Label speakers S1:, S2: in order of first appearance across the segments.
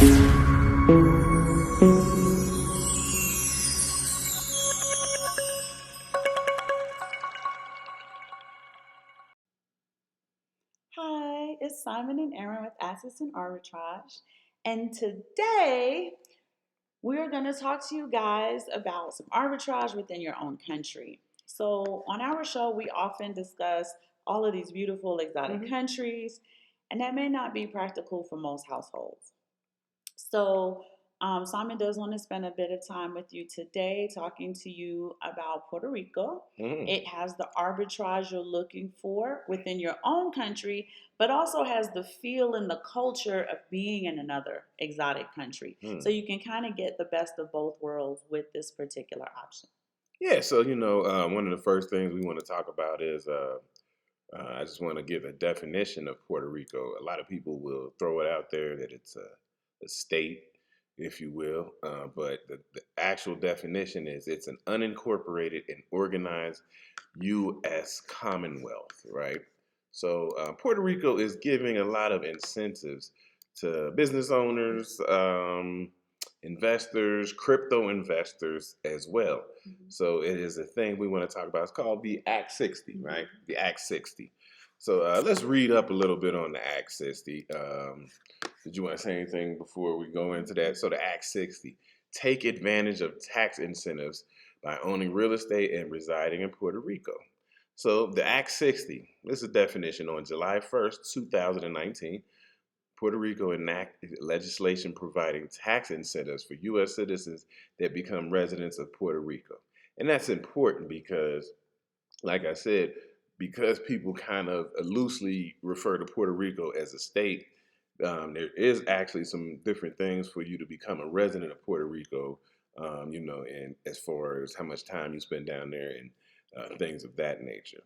S1: Hi, it's Simon and Aaron with Assets and Arbitrage. And today we're going to talk to you guys about some arbitrage within your own country. So, on our show, we often discuss all of these beautiful exotic countries, and that may not be practical for most households. So, Simon does want to spend a bit of time with you today talking to you about Puerto Rico.
S2: Mm.
S1: It has the arbitrage you're looking for within your own country, but also has the feel and the culture of being in another exotic country. So you can kind of get the best of both worlds with this particular option.
S2: Yeah, so one of the first things we want to talk about is I just want to give a definition of Puerto Rico. A lot of people will throw it out there that it's a state, if you will, but the actual definition is it's an unincorporated and organized U.S. Commonwealth, right? So Puerto Rico is giving a lot of incentives to business owners, investors, crypto investors as well. So it is a thing we want to talk about. It's called the Act 60, right? The Act 60. So let's read up a little bit on the Act 60. Did you want to say anything before we go into that? So the Act 60, take advantage of tax incentives by owning real estate and residing in Puerto Rico. So the Act 60, this is a definition. On July 1st, 2019, Puerto Rico enacted legislation providing tax incentives for U.S. citizens that become residents of Puerto Rico. And that's important because, like I said, because people kind of loosely refer to Puerto Rico as a state, there is actually some different things for you to become a resident of Puerto Rico, and as far as how much time you spend down there and things of that nature.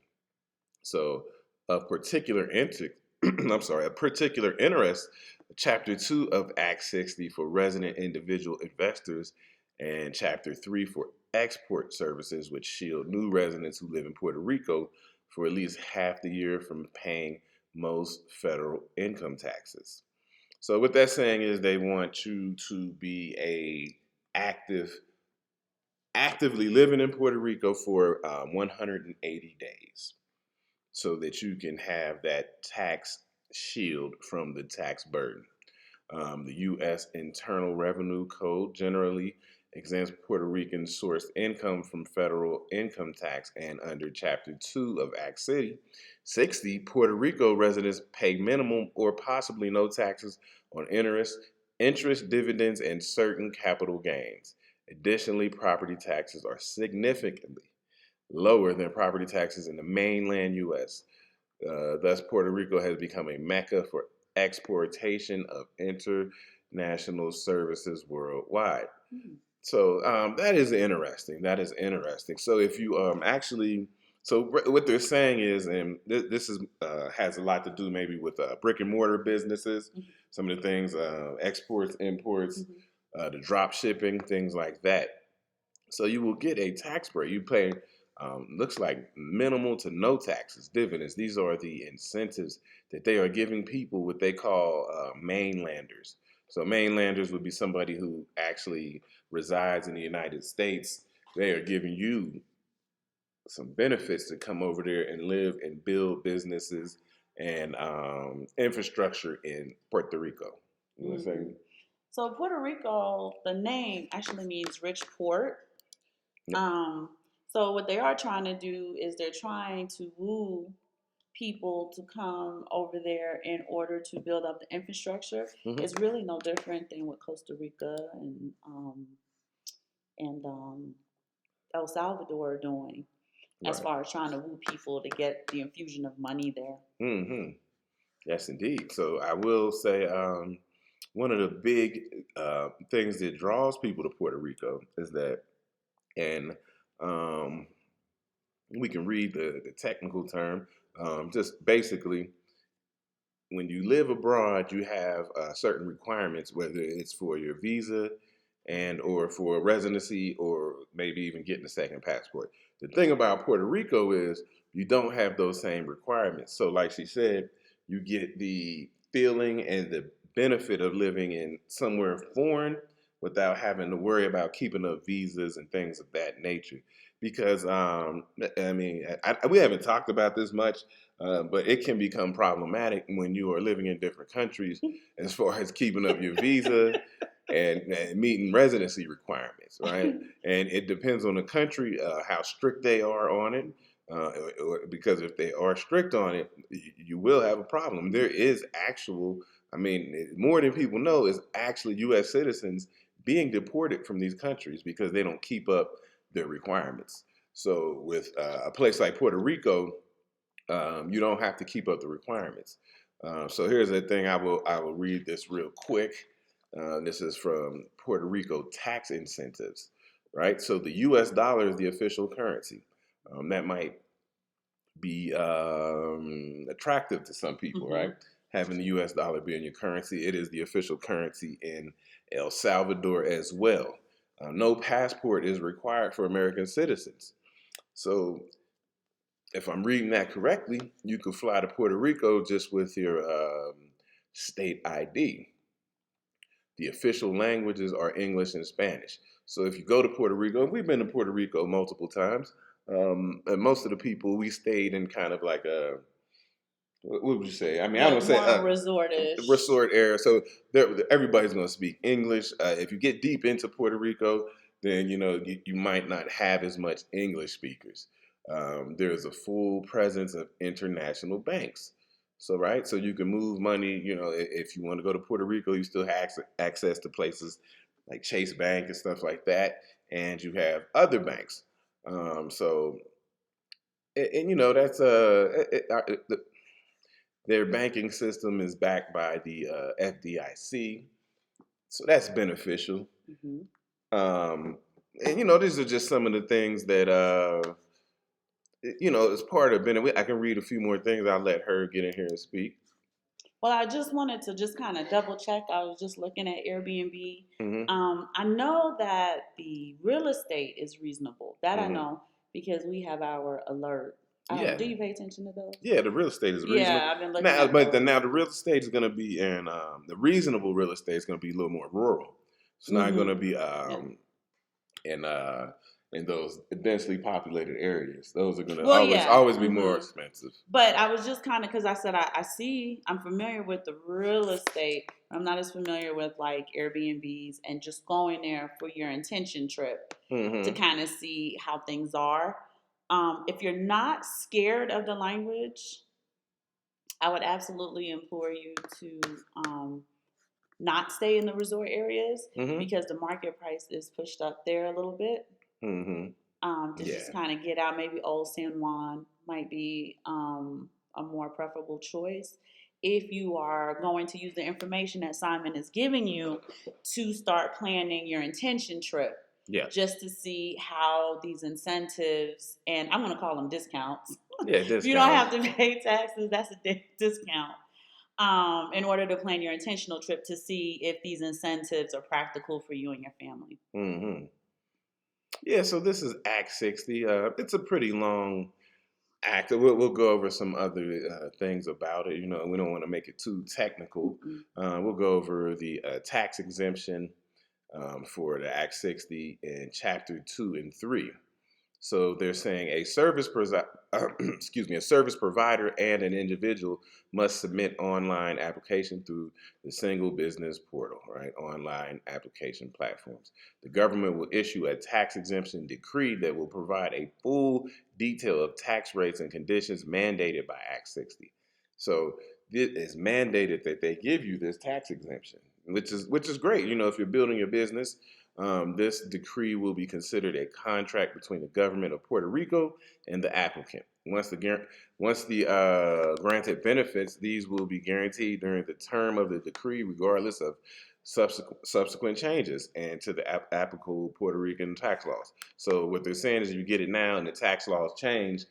S2: So, of particular interest, a particular interest, Chapter 2 of Act 60 for resident individual investors, and Chapter 3 for export services, which shield new residents who live in Puerto Rico for at least half the year from paying most federal income taxes. So what that's saying is they want you to be actively living in Puerto Rico for 180 days so that you can have that tax shield from the tax burden. The U.S. Internal Revenue Code generally exempts Puerto Rican sourced income from federal income tax, and under Chapter 2 of Act 60, Puerto Rico residents pay minimum or possibly no taxes on interest, dividends, and certain capital gains. Additionally, property taxes are significantly lower than property taxes in the mainland U.S. Thus, Puerto Rico has become a mecca for exportation of international services worldwide. So that is interesting. That is interesting. So if you what they're saying is, and this is has a lot to do maybe with brick and mortar businesses, some of the things, exports, imports, the drop shipping, things like that. So you will get a tax break. You pay, looks like minimal to no taxes, dividends. These are the incentives that they are giving people, what they call mainlanders. So mainlanders would be somebody who actually resides in the United States. They are giving you some benefits to come over there and live and build businesses and infrastructure in Puerto Rico. You want to say?
S1: So Puerto Rico, the name actually means rich port. So what they are trying to do is they're trying to woo people to come over there in order to build up the infrastructure. It's really no different than what Costa Rica and El Salvador are doing, as far as trying to woo people to get the infusion of money there.
S2: Yes, indeed. So I will say one of the big things that draws people to Puerto Rico is that, and we can read the technical term, just basically, when you live abroad, you have certain requirements, whether it's for your visa and or for residency or maybe even getting a second passport. The thing about Puerto Rico is you don't have those same requirements. So like she said, you get the feeling and the benefit of living in somewhere foreign without having to worry about keeping up visas and things of that nature. Because I mean, we haven't talked about this much, but it can become problematic when you are living in different countries as far as keeping up your visa and meeting residency requirements, right? And it depends on the country how strict they are on it. Because if they are strict on it, you will have a problem. There is actual, I mean, more than people know, is actually U.S. citizens being deported from these countries because they don't keep up their requirements. So with a place like Puerto Rico, you don't have to keep up the requirements. So here's the thing. I will read this real quick. This is from Puerto Rico tax incentives, right? So the U.S. dollar is the official currency. That might be attractive to some people,
S1: Mm-hmm.
S2: right? Having the U.S. dollar being your currency, it is the official currency in El Salvador as well. No passport is required for American citizens. So if I'm reading that correctly, you could fly to Puerto Rico just with your state ID. The official languages are English and Spanish. So if you go to Puerto Rico, we've been to Puerto Rico multiple times, and most of the people we stayed in kind of like a, what would you say? I mean, I
S1: Yeah,
S2: don't say
S1: more resortish.
S2: resort area. So everybody's going to speak English. If you get deep into Puerto Rico, then you might not have as much English speakers. There's a full presence of international banks. So right, so you can move money. If you want to go to Puerto Rico, you still have access to places like Chase Bank and stuff like that, and you have other banks. So and that's their banking system is backed by the FDIC, so that's beneficial.
S1: Mm-hmm.
S2: Um, and these are just some of the things that as part of benefit. I can read a few more things. I'll let her get in here and speak.
S1: Well, I just wanted to just kind of double check. I was just looking at Airbnb.
S2: Hmm.
S1: I know that the real estate is reasonable. That I
S2: Hmm.
S1: know because we have our alert.
S2: Yeah,
S1: Do you pay attention to those?
S2: yeah. The real estate is reasonable
S1: Yeah, I've been looking
S2: now,
S1: at
S2: but
S1: those.
S2: now the real estate is going to be in the reasonable real estate is going to be a little more rural. It's not going
S1: Mm-hmm.
S2: to be
S1: Yeah.
S2: in in those densely populated areas. Those are going to
S1: Well,
S2: always
S1: yeah.
S2: always be more
S1: Mm-hmm.
S2: expensive.
S1: But I was just kind of because I said I'm familiar with the real estate. I'm not as familiar with like Airbnbs and just going there for your intention trip to
S2: Hmm.
S1: kind of see how things are. If you're not scared of the language, I would absolutely implore you to not stay in the resort areas
S2: Hmm.
S1: because the market price is pushed up there a little bit.
S2: Hmm.
S1: To just
S2: Yeah.
S1: kind of get out. Maybe Old San Juan might be a more preferable choice. If you are going to use the information that Simon is giving you to start planning your intention trip,
S2: Yeah.
S1: just to see how these incentives, and I'm going to call them discounts.
S2: Yeah.
S1: If you don't have
S2: Discounts.
S1: to pay taxes, that's a discount. In order to plan your intentional trip to see if these incentives are practical for you and your family.
S2: Hmm. Yeah. So this is Act 60. It's a pretty long act. We'll go over some other things about it. We don't want to make it too technical.
S1: Mm-mm.
S2: We'll go over the tax exemption for the Act 60 in Chapter 2 and 3. So they're saying a service provider and an individual must submit online application through the single business portal, right? Online application platforms. The government will issue a tax exemption decree that will provide a full detail of tax rates and conditions mandated by Act 60. So it is mandated that they give you this tax exemption, which is great. If you're building your business, this decree will be considered a contract between the government of Puerto Rico and the applicant. Once the granted benefits, these will be guaranteed during the term of the decree, regardless of subsequent changes and to the applicable Puerto Rican tax laws. So what they're saying is, if you get it now and the tax laws change,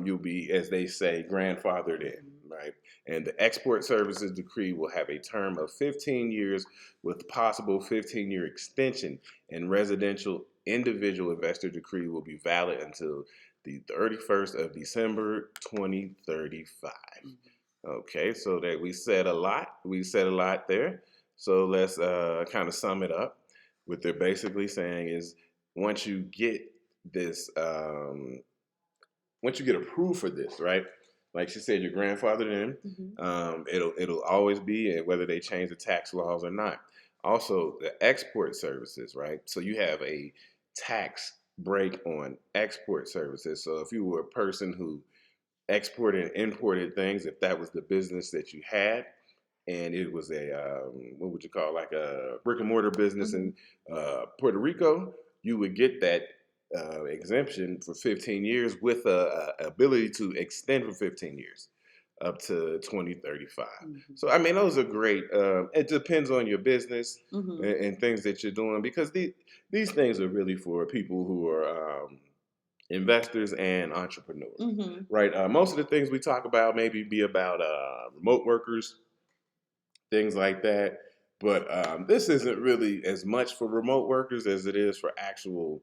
S2: you'll be, as they say, grandfathered in, right? And the export services decree will have a term of 15 years with possible 15-year extension, and residential individual investor decree will be valid until the 31st of December 2035. Okay, so that we said a lot. We said a lot there. So let's kind of sum it up. What they're basically saying is once you get this, once you get approved for this, right? Like she said, your grandfather in. It'll always be, whether they change the tax laws or not. Also, the export services, right? So you have a tax break on export services. So if you were a person who exported and imported things, if that was the business that you had, and it was a what would you call, like a brick and mortar business in Puerto Rico, you would get that exemption for 15 years with a ability to extend for 15 years up to 2035. So I mean, those are great. It depends on your business and things that you're doing, because these things are really for people who are investors and entrepreneurs, right? Most of the things we talk about maybe be about remote workers, things like that. But this isn't really as much for remote workers as it is for actual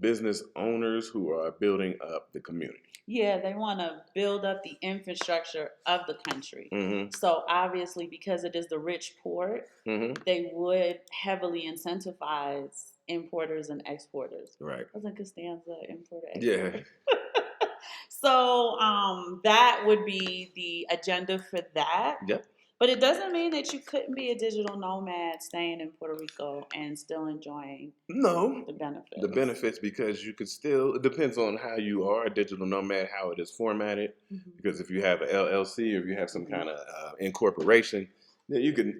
S2: business owners who are building up the community.
S1: Yeah, they want to build up the infrastructure of the country. So obviously, because it is the rich port, they would heavily incentivize importers and exporters.
S2: Right.
S1: Wasn't Costanza importer
S2: Yeah.
S1: exporter? So that would be the agenda for that.
S2: Yep.
S1: But it doesn't mean that you couldn't be a digital nomad staying in Puerto Rico and still enjoying
S2: No,
S1: the benefits.
S2: the benefits, because you could still, it depends on how you are a digital nomad, how it is formatted. Because if you have an LLC or if you have some kind of incorporation, then you can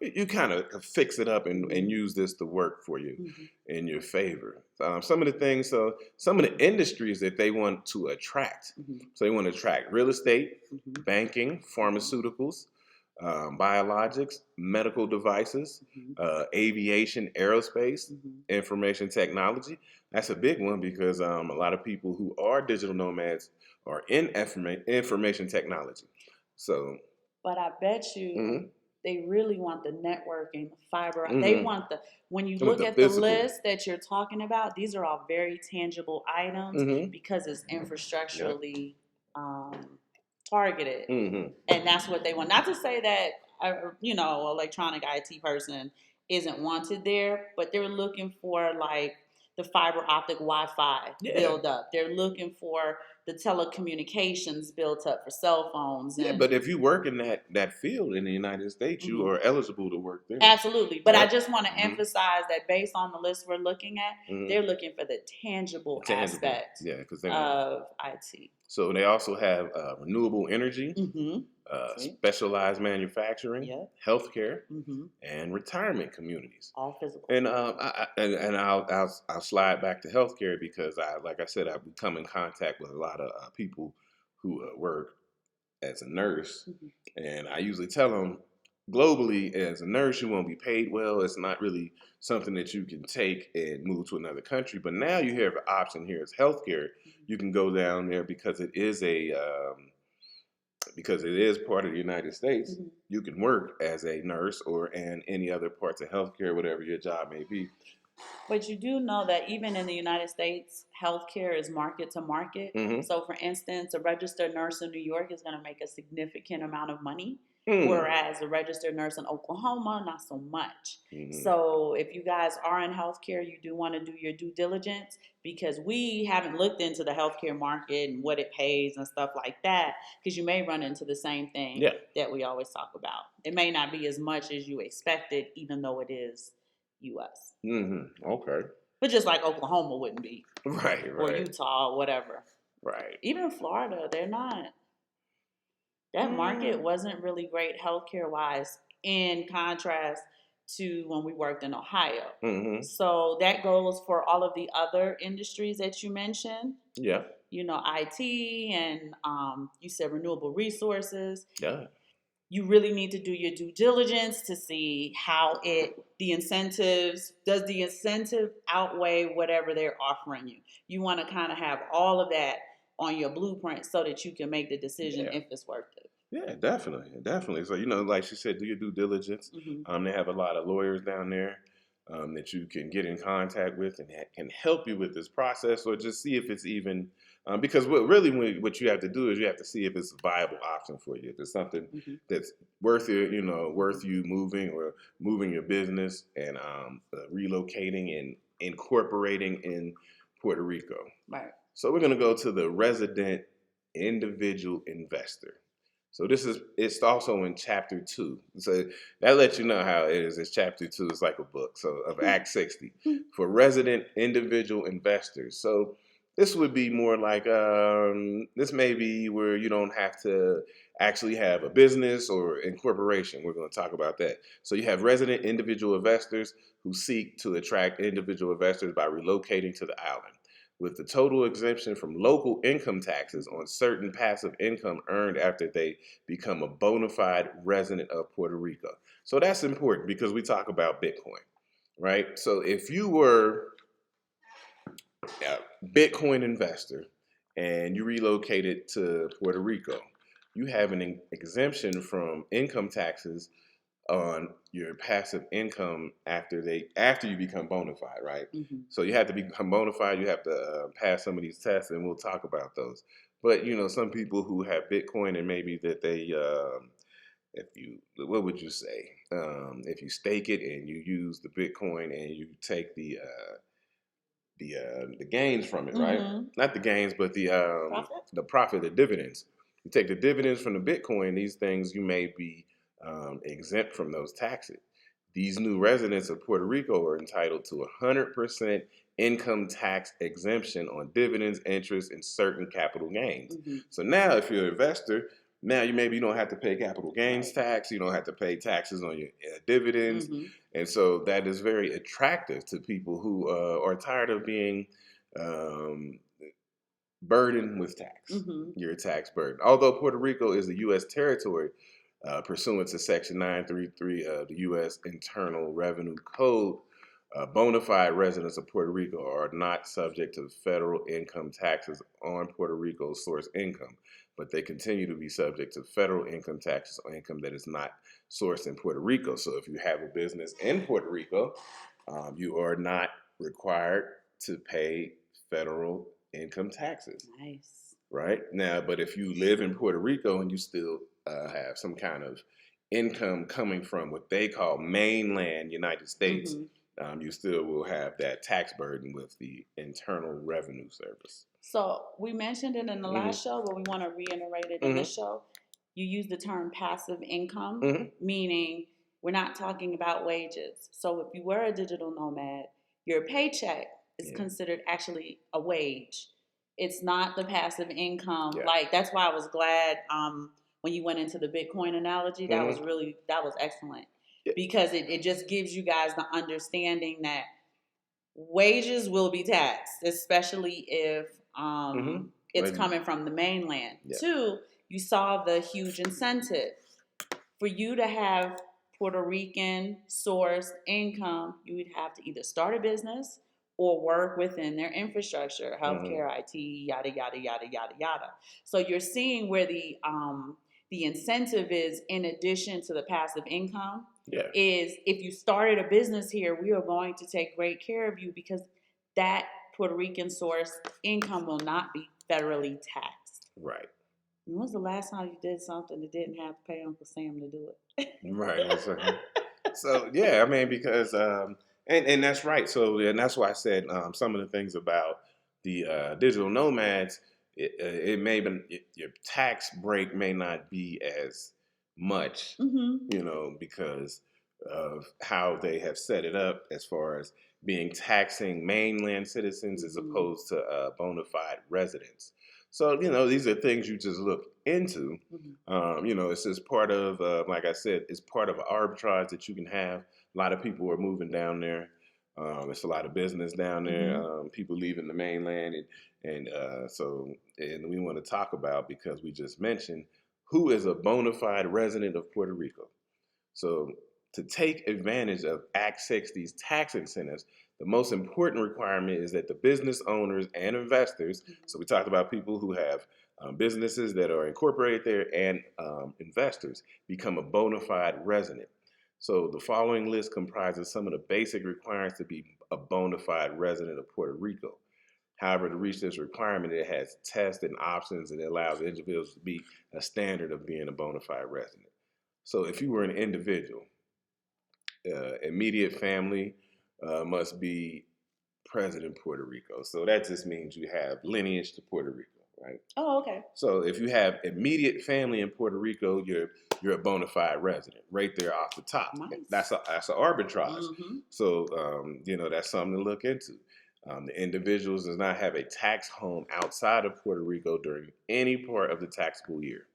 S2: you kind of fix it up and use this to work for you in your favor. Some of the things, so some of the industries that they want to attract. So they want to attract real estate, banking, pharmaceuticals, biologics, medical devices, aviation, aerospace, information technology. That's a big one, because a lot of people who are digital nomads are in information technology. So,
S1: but I bet you they really want the networking, the fiber. They want when you look at the list that you're talking about, these are all very tangible items because it's infrastructurally targeted. And that's what they want. Not to say that, electronic IT person isn't wanted there, but they're looking for like the fiber optic Wi-Fi build up. They're looking for the telecommunications built up for cell phones.
S2: And, but if you work in that field in the United States, you are eligible to work there.
S1: Absolutely. But I just want to emphasize that based on the list we're looking at, they're looking for the tangible aspect of IT.
S2: So they also have renewable energy, specialized manufacturing, healthcare, and retirement communities.
S1: All physical.
S2: And I'll slide back to healthcare, because like I said, I've come in contact with a lot of people who work as a nurse, and I usually tell them, globally, as a nurse, you won't be paid well. It's not really something that you can take and move to another country. But now you have an option here as healthcare. You can go down there because it is part of the United States. You can work as a nurse or in any other parts of healthcare, whatever your job may be.
S1: But you do know that even in the United States, healthcare is market to market. So, for instance, a registered nurse in New York is going to make a significant amount of money, whereas a registered nurse in Oklahoma, not so much. So, if you guys are in healthcare, you do want to do your due diligence, because we haven't looked into the healthcare market and what it pays and stuff like that, because you may run into the same thing that we always talk about. It may not be as much as you expected, even though it is U.S.
S2: Okay.
S1: But just like Oklahoma wouldn't be.
S2: Right.
S1: Or Utah, or whatever.
S2: Right.
S1: Even Florida, they're not. That market wasn't really great healthcare wise, in contrast to when we worked in Ohio. So that goes for all of the other industries that you mentioned.
S2: Yeah.
S1: IT and you said renewable resources.
S2: Yeah.
S1: You really need to do your due diligence to see how the incentives, does the incentive outweigh whatever they're offering you? You want to kind of have all of that on your blueprint so that you can make the decision if it's worth it.
S2: Yeah, definitely. So, like she said, do your due diligence. They have a lot of lawyers down there that you can get in contact with and can help you with this process, or just see if it's even Because what you have to do is you have to see if it's a viable option for you. If it's something
S1: Mm-hmm.
S2: that's worth it, worth you moving or moving your business and relocating and incorporating in Puerto Rico.
S1: Right.
S2: So we're going to go to the resident individual investor. So it's also in chapter 2. So that lets you know how it is. It's chapter 2. It's like a book. So of Act 60 for resident individual investors. So this would be more like this may be where you don't have to actually have a business or incorporation. We're going to talk about that. So you have resident individual investors who seek to attract individual investors by relocating to the island with the total exemption from local income taxes on certain passive income earned after they become a bona fide resident of Puerto Rico. So that's important because we talk about Bitcoin, right? So if you were a Bitcoin investor and you relocated to Puerto Rico, you have an exemption from income taxes on your passive income after you become bona fide, right?
S1: Mm-hmm.
S2: So you have to become bona fide. You have to pass some of these tests, and we'll talk about those. But some people who have Bitcoin and maybe that they, if you, what would you say? If you stake it and you use the Bitcoin and you take the gains from it, right?
S1: Mm-hmm.
S2: Not the gains, but
S1: Profit?
S2: the profit, the dividends. You take the dividends from the Bitcoin. These things you may be exempt from those taxes. These new residents of Puerto Rico are entitled to 100% income tax exemption on dividends, interest, and certain capital gains.
S1: Mm-hmm.
S2: So now, if you're an investor, now you don't have to pay capital gains tax. You don't have to pay taxes on your dividends.
S1: Mm-hmm.
S2: And so that is very attractive to people who are tired of being um, burdened with tax.
S1: Mm-hmm.
S2: You're a tax burden. Although Puerto Rico is a U.S. territory, pursuant to Section 933 of the U.S. Internal Revenue Code, bona fide residents of Puerto Rico are not subject to federal income taxes on Puerto Rico's source income, but they continue to be subject to federal income taxes on income that is not sourced in Puerto Rico. So if you have a business in Puerto Rico, you are not required to pay federal income taxes.
S1: Nice.
S2: Right now, but if you live in Puerto Rico and you still have some kind of income coming from what they call mainland United States,
S1: Mm-hmm.
S2: You still will have that tax burden with the Internal Revenue Service.
S1: So we mentioned it in the
S2: Mm-hmm.
S1: last show, but we want to reiterate it in this show. You use the term passive income, meaning we're not talking about wages. So if you were a digital nomad, your paycheck is considered actually a wage. It's not the passive income.
S2: Yeah.
S1: Like that's why I was glad when you went into the Bitcoin analogy. That was excellent because it just gives you guys the understanding that wages will be taxed, especially if it's coming from the mainland. Yeah. 2, you saw the huge incentive for you to have Puerto Rican sourced income. You would have to either start a business or work within their infrastructure, healthcare, IT, yada yada yada yada yada. So you're seeing where the incentive is, in addition to the passive income, is if you started a business here, we are going to take great care of you because that Puerto Rican source income will not be federally taxed.
S2: Right.
S1: When was the last time you did something that didn't have to pay Uncle Sam to do it?
S2: Right. So yeah, I mean, because and that's right. So and that's why I said some of the things about the digital nomads. It may be your tax break may not be as much, because of how they have set it up as far as being taxing mainland citizens as opposed to bona fide residents. So these are things you just look into. It's just part of, like I said, it's part of an arbitrage that you can have. A lot of people are moving down there. It's a lot of business down there. People leaving the mainland, and we want to talk about, because we just mentioned, who is a bona fide resident of Puerto Rico. So to take advantage of Act 60's tax incentives, the most important requirement is that the business owners and investors, so we talked about people who have businesses that are incorporated there, and investors, become a bona fide resident. So the following list comprises some of the basic requirements to be a bona fide resident of Puerto Rico. However, to reach this requirement, it has tests and options, and it allows individuals to be a standard of being a bona fide resident. So if you were an individual, immediate family must be present in Puerto Rico. So that just means you have lineage to Puerto Rico, right?
S1: Oh, okay.
S2: So if you have immediate family in Puerto Rico, you're a bona fide resident right there off the top.
S1: Nice.
S2: That's an arbitrage.
S1: Mm-hmm.
S2: So that's something to look into. The individuals does not have a tax home outside of Puerto Rico during any part of the taxable year.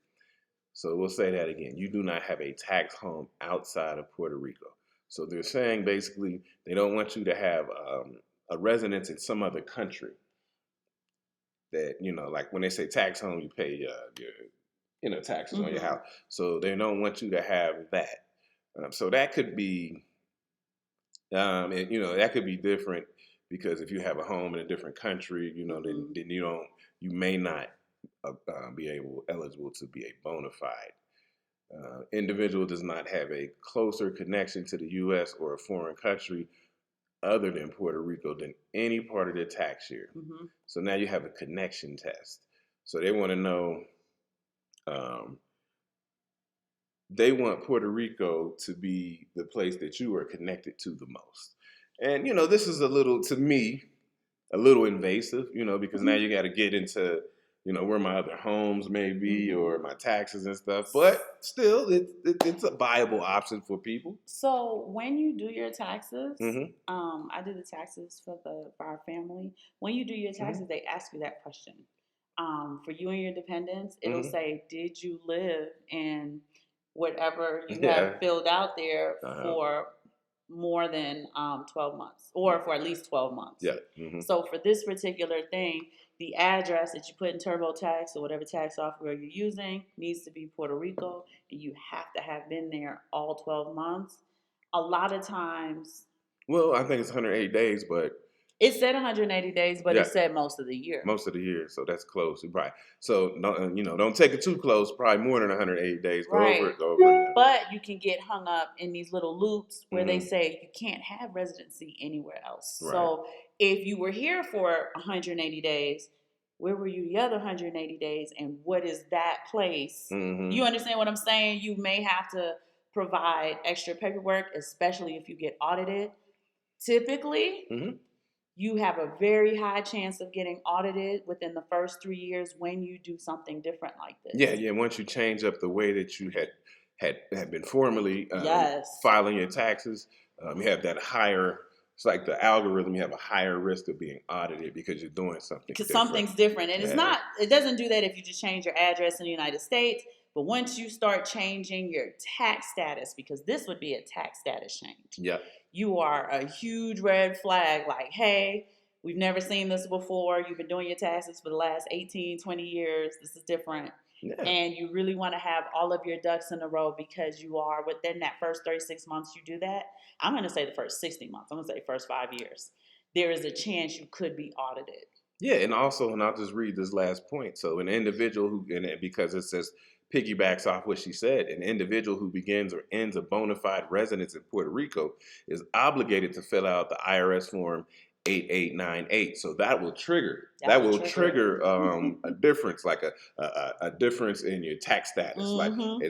S2: So we'll say that again. You do not have a tax home outside of Puerto Rico. So they're saying basically they don't want you to have a residence in some other country. That, like when they say tax home, you pay your taxes on your house. So they don't want you to have that. So that could be, that could be different because if you have a home in a different country, then you may not be eligible to be a bona fide. Individual does not have a closer connection to the U.S. or a foreign country other than Puerto Rico than any part of the tax year. Mm-hmm. So now you have a connection test. So they want to know, they want Puerto Rico to be the place that you are connected to the most. And, this is to me, a little invasive, because now you got to get into, where my other homes may be or my taxes and stuff. But still, it's a viable option for people.
S1: So when you do your taxes, I did the taxes for our family. When you do your taxes, they ask you that question. For you and your dependents, it'll say, did you live in whatever you have filled out there for more than 12 months or for at least 12 months.
S2: Yeah. Mm-hmm.
S1: So for this particular thing, the address that you put in TurboTax or whatever tax software you're using needs to be Puerto Rico, and you have to have been there all 12 months. A lot of times...
S2: Well, I think it's 108 days, but...
S1: It said 180 days, but it said most of the year.
S2: Most of the year, so that's close. Right. So, don't take it too close. Probably more than 180 days. Go over it.
S1: But you can get hung up in these little loops where they say you can't have residency anywhere else. Right. So if you were here for 180 days, where were you the other 180 days? And what is that place? Mm-hmm. You understand what I'm saying? You may have to provide extra paperwork, especially if you get audited. Typically... Mm-hmm. You have a very high chance of getting audited within the first 3 years when you do something different like this.
S2: Yeah. Once you change up the way that you had been formally filing your taxes, you have that higher. It's like the algorithm. You have a higher risk of being audited because you're doing something.
S1: Because something's different, and it's not. It doesn't do that if you just change your address in the United States. But once you start changing your tax status, because this would be a tax status change.
S2: Yeah.
S1: You are a huge red flag, like, hey, we've never seen this before. You've been doing your taxes for the last 18, 20 years. This is different. Yeah. And you really want to have all of your ducks in a row because you are within that first 36 months you do that. I'm going to say the first 60 months. I'm going to say first 5 years. There is a chance you could be audited.
S2: Yeah, and also, and I'll just read this last point. So an individual because it says, piggybacks off what she said, an individual who begins or ends a bona fide residence in Puerto Rico is obligated to fill out the IRS form 8898. So that will trigger a difference, like a difference in your tax status. Mm-hmm.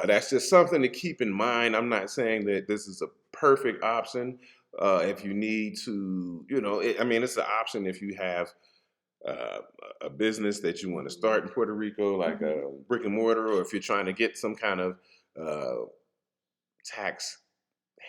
S2: That's just something to keep in mind. I'm not saying that this is a perfect option. If you need to, it's an option if you have a business that you want to start in Puerto Rico, like a brick and mortar, or if you're trying to get some kind of tax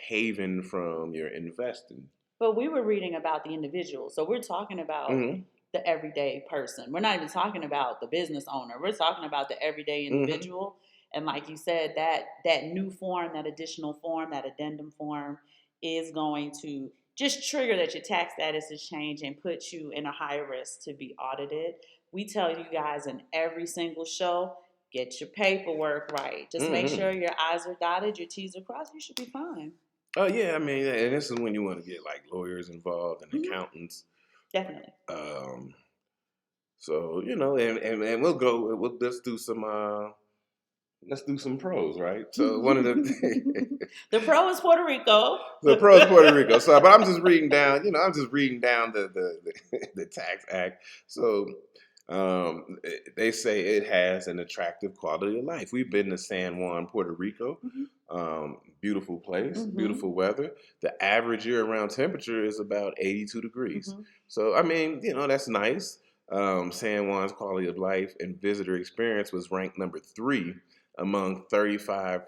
S2: haven from your investing.
S1: But we were reading about the individual. So we're talking about the everyday person. We're not even talking about the business owner. We're talking about the everyday individual. And like you said, that new form, that additional form, that addendum form is going to just trigger that your tax status is changed and put you in a higher risk to be audited. We tell you guys in every single show, get your paperwork right. Just make sure your I's are dotted, your T's are crossed. You should be fine.
S2: Oh, yeah. And this is when you want to get like lawyers involved and accountants.
S1: Definitely.
S2: So, and we'll just do some let's do some pros, right? So one of
S1: The pro is Puerto Rico.
S2: the pros Puerto Rico. So, but I'm just reading down. I'm just reading down the tax act. So they say it has an attractive quality of life. We've been to San Juan, Puerto Rico. Beautiful place, beautiful weather. The average year-round temperature is about 82 degrees. So I mean, that's nice. San Juan's quality of life and visitor experience was ranked number 3 among 35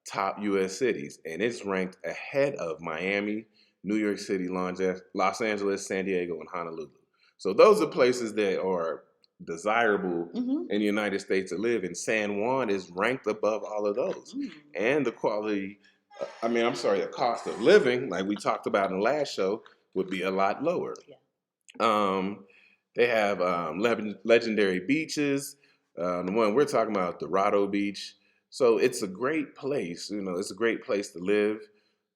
S2: top U.S. cities, and it's ranked ahead of Miami, New York City, Los Angeles, San Diego, and Honolulu. So those are places that are desirable in the United States to live in. San Juan is ranked above all of those, and the quality. The cost of living, like we talked about in the last show, would be a lot lower. They have legendary beaches. The one we're talking about, Dorado Beach. So it's a great place. It's a great place to live.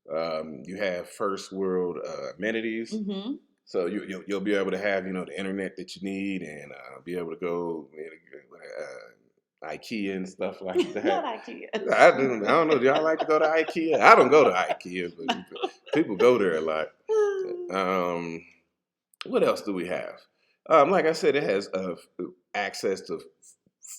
S2: You have first world amenities. So you'll be able to have the internet that you need and be able to go IKEA and stuff like that.
S1: Not IKEA.
S2: I don't know. Do y'all like to go to IKEA? I don't go to IKEA, but people go there a lot. What else do we have? Like I said, it has access to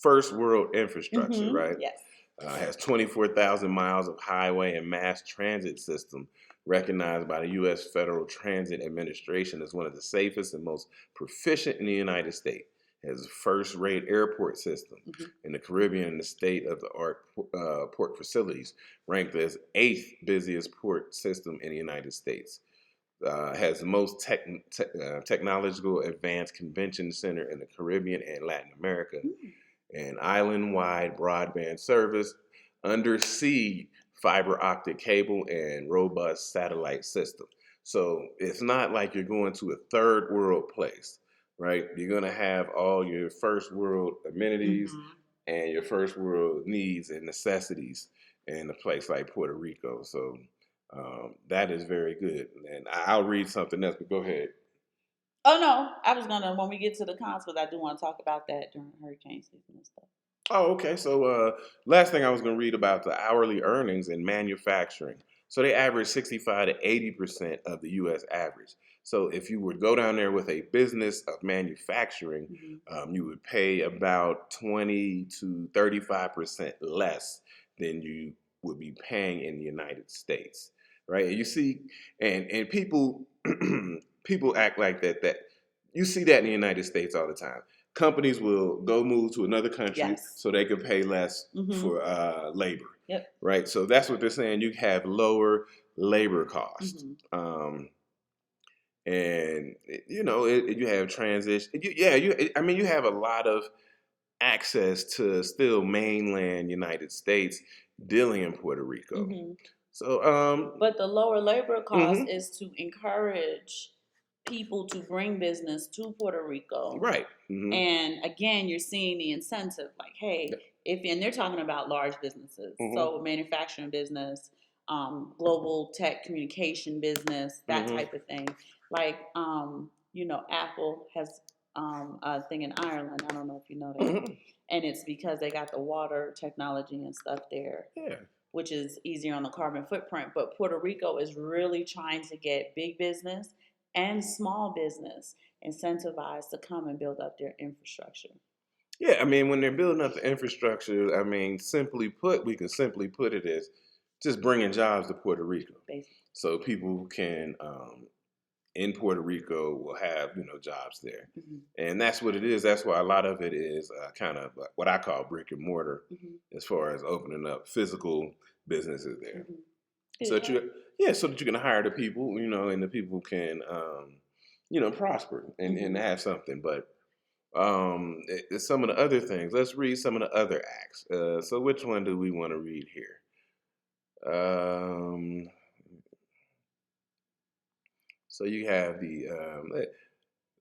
S2: first world infrastructure, right?
S1: Yes.
S2: It has 24,000 miles of highway and mass transit system, recognized by the U.S. Federal Transit Administration as one of the safest and most proficient in the United States. It has a first-rate airport system in the Caribbean and the state-of-the-art port facilities, ranked as 8th busiest port system in the United States. Has the most technological advanced convention center in the Caribbean and Latin America, and island-wide broadband service, undersea fiber optic cable, and robust satellite system. So it's not like you're going to a third world place, right? You're going to have all your first world amenities and your first world needs and necessities in a place like Puerto Rico. So that is very good. And I'll read something else, but go ahead.
S1: Oh no, I was gonna when we get to the cons, because I do want to talk about that during hurricane season and stuff.
S2: Oh, okay. So last thing I was going to read about the hourly earnings in manufacturing. So they average 65 to 80% of the U.S. average. So if you would go down there with a business of manufacturing, you would pay about 20 to 35% less than you would be paying in the United States, right? And you see, and people people act like that. You see that in the United States all the time. Companies will go move to another country so they can pay less for labor.
S1: Yep.
S2: Right. So that's what they're saying. You have lower labor costs. And you have transition. You have a lot of access to still mainland United States dealing in Puerto Rico. So,
S1: but the lower labor cost is to encourage people to bring business to Puerto Rico.
S2: Right.
S1: And again, you're seeing the incentive, like, hey, and they're talking about large businesses, so manufacturing business, global tech communication business, that type of thing. Like, Apple has a thing in Ireland. I don't know if you know that. And it's because they got the water technology and stuff there.
S2: Yeah.
S1: Which is easier on the carbon footprint. But Puerto Rico is really trying to get big business and small business incentivized to come and build up their infrastructure.
S2: Yeah, I mean, when they're building up the infrastructure, simply put, we can simply put it as just bringing jobs to Puerto Rico.
S1: Basically.
S2: So people can, in Puerto Rico, will have, jobs there. And that's what it is. That's why a lot of it is kind of what I call brick and mortar as far as opening up physical businesses there. So that you can hire the people, and the people can, prosper and have something. But some of the other things. Let's read some of the other acts. So which one do we want to read here? So you have the.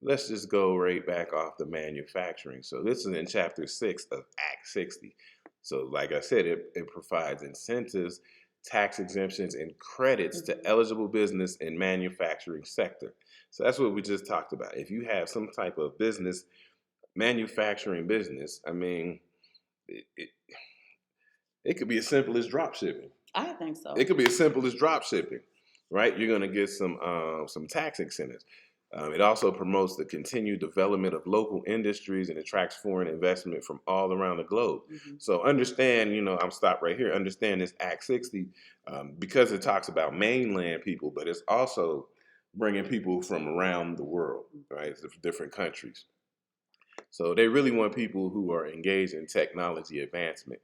S2: Let's just go right back off the manufacturing. So this is in Chapter 6 of Act 60. So like I said, it provides incentives, tax exemptions, and credits to eligible business in manufacturing sector. So that's what we just talked about. If you have some type of business, manufacturing business, It could be as simple as drop shipping.
S1: I think
S2: It
S1: so.
S2: could be as simple as drop shipping, right? You're going to get some tax incentives. It also promotes the continued development of local industries and attracts foreign investment from all around the globe.
S1: Hmm.
S2: So understand, I'm stopped right here. Understand this Act 60 because it talks about mainland people, but it's also bringing people from around the world, right? So different countries. So they really want people who are engaged in technology advancement.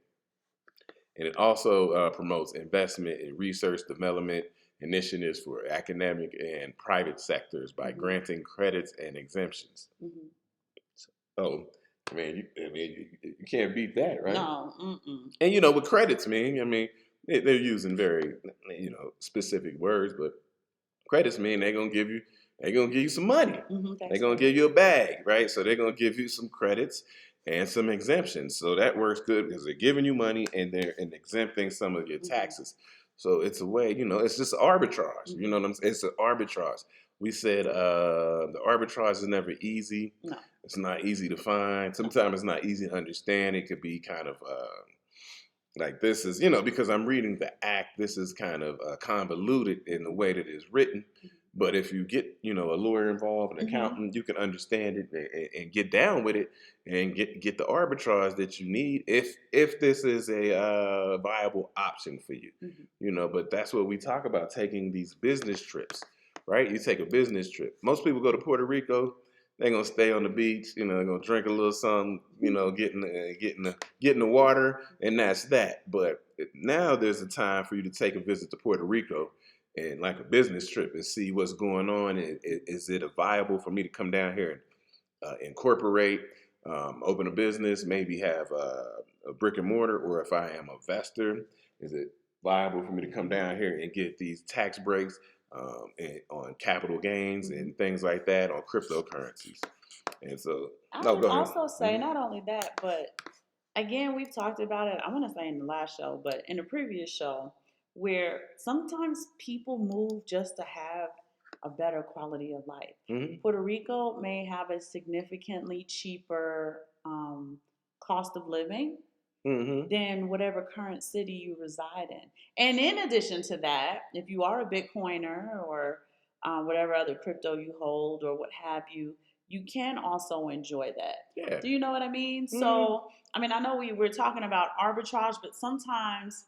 S2: And it also promotes investment in research development initiatives for academic and private sectors by
S1: Hmm.
S2: granting credits and exemptions.
S1: Hmm.
S2: So, you can't beat that, right?
S1: No. Mm-mm.
S2: And what credits mean, they're using very, specific words, but credits mean they're gonna give you some money. They're
S1: That's
S2: gonna
S1: right.
S2: give you a bag, right? So they're gonna give you some credits and some exemptions. So that works good because they're giving you money and they're exempting some of your
S1: Hmm.
S2: taxes. So it's a way, it's just arbitrage. You
S1: Hmm.
S2: know what I'm saying? It's an arbitrage. We said the arbitrage is never easy.
S1: No.
S2: It's not easy to find.
S1: No.
S2: Sometimes it's not easy to understand. It could be kind of like this is, because I'm reading the act, this is kind of convoluted in the way that it's written. But if you get, a lawyer involved, an
S1: Hmm.
S2: accountant, you can understand it and get down with it and get the arbitrage that you need if this is a viable option for you.
S1: Hmm.
S2: But that's what we talk about, taking these business trips, right? You take a business trip. Most people go to Puerto Rico, they're gonna stay on the beach, they're gonna drink a little something, get in the water, and that's that. But now there's a time for you to take a visit to Puerto Rico and like a business trip and see what's going on. Is it viable for me to come down here and incorporate, open a business, maybe have a brick and mortar, or if I am a investor, is it viable for me to come down here and get these tax breaks on capital gains
S1: Hmm.
S2: and things like that on cryptocurrencies? And so,
S1: I
S2: no,
S1: would
S2: go ahead.
S1: also say not only that, but again, we've talked about it. I want to say in the last show, but in the previous show, where sometimes people move just to have a better quality of life.
S2: Mm-hmm.
S1: Puerto Rico may have a significantly cheaper cost of living
S2: Mm-hmm.
S1: than whatever current city you reside in. And in addition to that, if you are a Bitcoiner or whatever other crypto you hold or what have you, you can also enjoy that.
S2: Yeah.
S1: Do you know what I mean?
S2: Mm-hmm.
S1: So, I mean, I know we're talking about arbitrage, but sometimes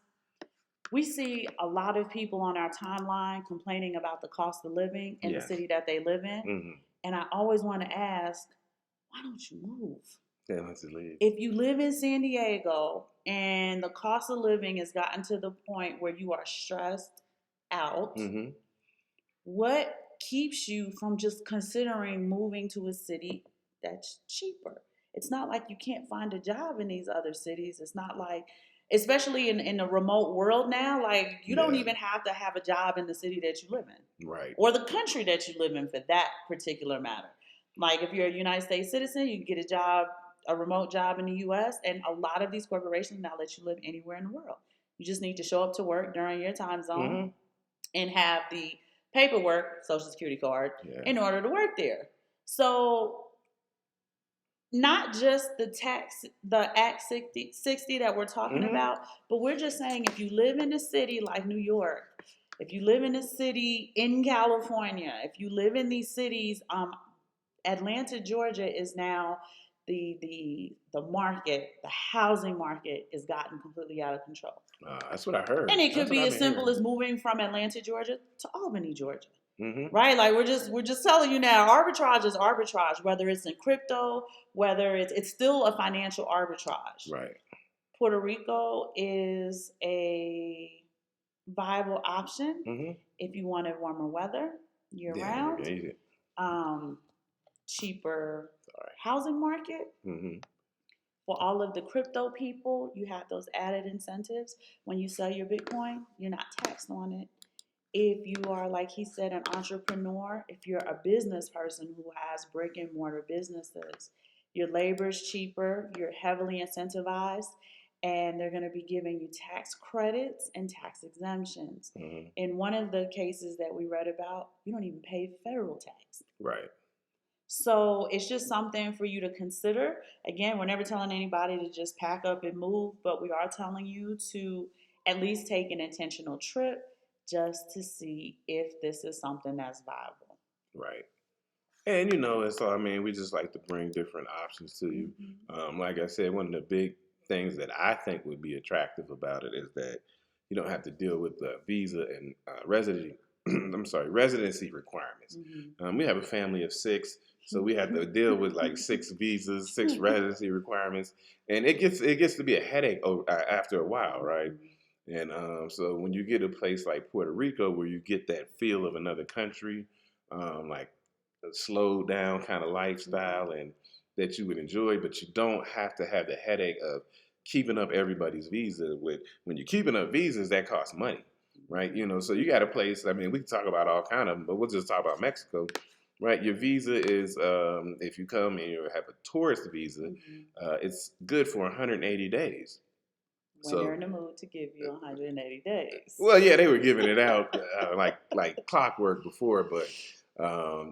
S1: we see a lot of people on our timeline complaining about the cost of living in the
S2: Yes.
S1: city that they live in.
S2: Mm-hmm.
S1: And I always want to ask, why don't you move?
S2: Yeah, let's leave.
S1: If you live in San Diego and the cost of living has gotten to the point where you are stressed out,
S2: Mm-hmm.
S1: what keeps you from just considering moving to a city that's cheaper? It's not like you can't find a job in these other cities. It's not like, especially in the remote world now, like you don't
S2: Yeah.
S1: even have to have a job in the city that you live in
S2: Right.
S1: or the country that you live in for that particular matter. Like if you're a United States citizen, you can get a job, a remote job in the US, and a lot of these corporations now let you live anywhere in the world. You just need to show up to work during your time zone
S2: Mm-hmm.
S1: and have the paperwork, social security card,
S2: Yeah.
S1: in order to work there. So not just the Act 60 that we're talking
S2: Mm-hmm.
S1: about, but we're just saying if you live in a city like New York, if you live in a city in California, if you live in these cities, Atlanta, Georgia is now the market, the housing market has gotten completely out of control.
S2: That's what I heard.
S1: And it could
S2: That's what
S1: be
S2: I've
S1: as
S2: been
S1: simple
S2: hearing.
S1: as moving from Atlanta, Georgia to Albany, Georgia.
S2: Mm-hmm.
S1: Right? Like we're just telling you now, arbitrage is arbitrage, whether it's in crypto, whether it's still a financial arbitrage.
S2: Right.
S1: Puerto Rico is a viable option
S2: Mm-hmm.
S1: if you wanted warmer weather year
S2: Yeah.
S1: round,
S2: Yeah.
S1: um, cheaper
S2: All
S1: housing market.
S2: right. Mm-hmm.
S1: For all of the crypto people, you have those added incentives. When you sell your Bitcoin, you're not taxed on it. If you are, like he said, an entrepreneur, if you're a business person who has brick and mortar businesses, your labor is cheaper, you're heavily incentivized, and they're going to be giving you tax credits and tax exemptions.
S2: Mm-hmm.
S1: In one of the cases that we read about, you don't even pay federal tax.
S2: Right.
S1: So it's just something for you to consider. Again, we're never telling anybody to just pack up and move, but we are telling you to at least take an intentional trip just to see if this is something that's viable.
S2: Right. And you know, it's all, I mean, we just like to bring different options to you.
S1: Mm-hmm.
S2: Like I said, one of the big things that I think would be attractive about it is that you don't have to deal with the visa and residency. I'm sorry, residency requirements.
S1: Mm-hmm.
S2: We have a family of six, so we have to deal with like six visas, six residency requirements, and it gets to be a headache after a while, right? And so when you get a place like Puerto Rico, where you get that feel of another country, like a slowed down kind of lifestyle, and that you would enjoy, but you don't have to have the headache of keeping up everybody's visa. With when you're keeping up visas, that costs money, right? You know, so you got a place. I mean, we can talk about all kind of them, but we'll just talk about Mexico, right? Your visa is if you come and you have a tourist visa, it's good for 180 days.
S1: When they're
S2: So,
S1: in the mood to give you 180 days.
S2: well, yeah, they were giving it out like clockwork before, but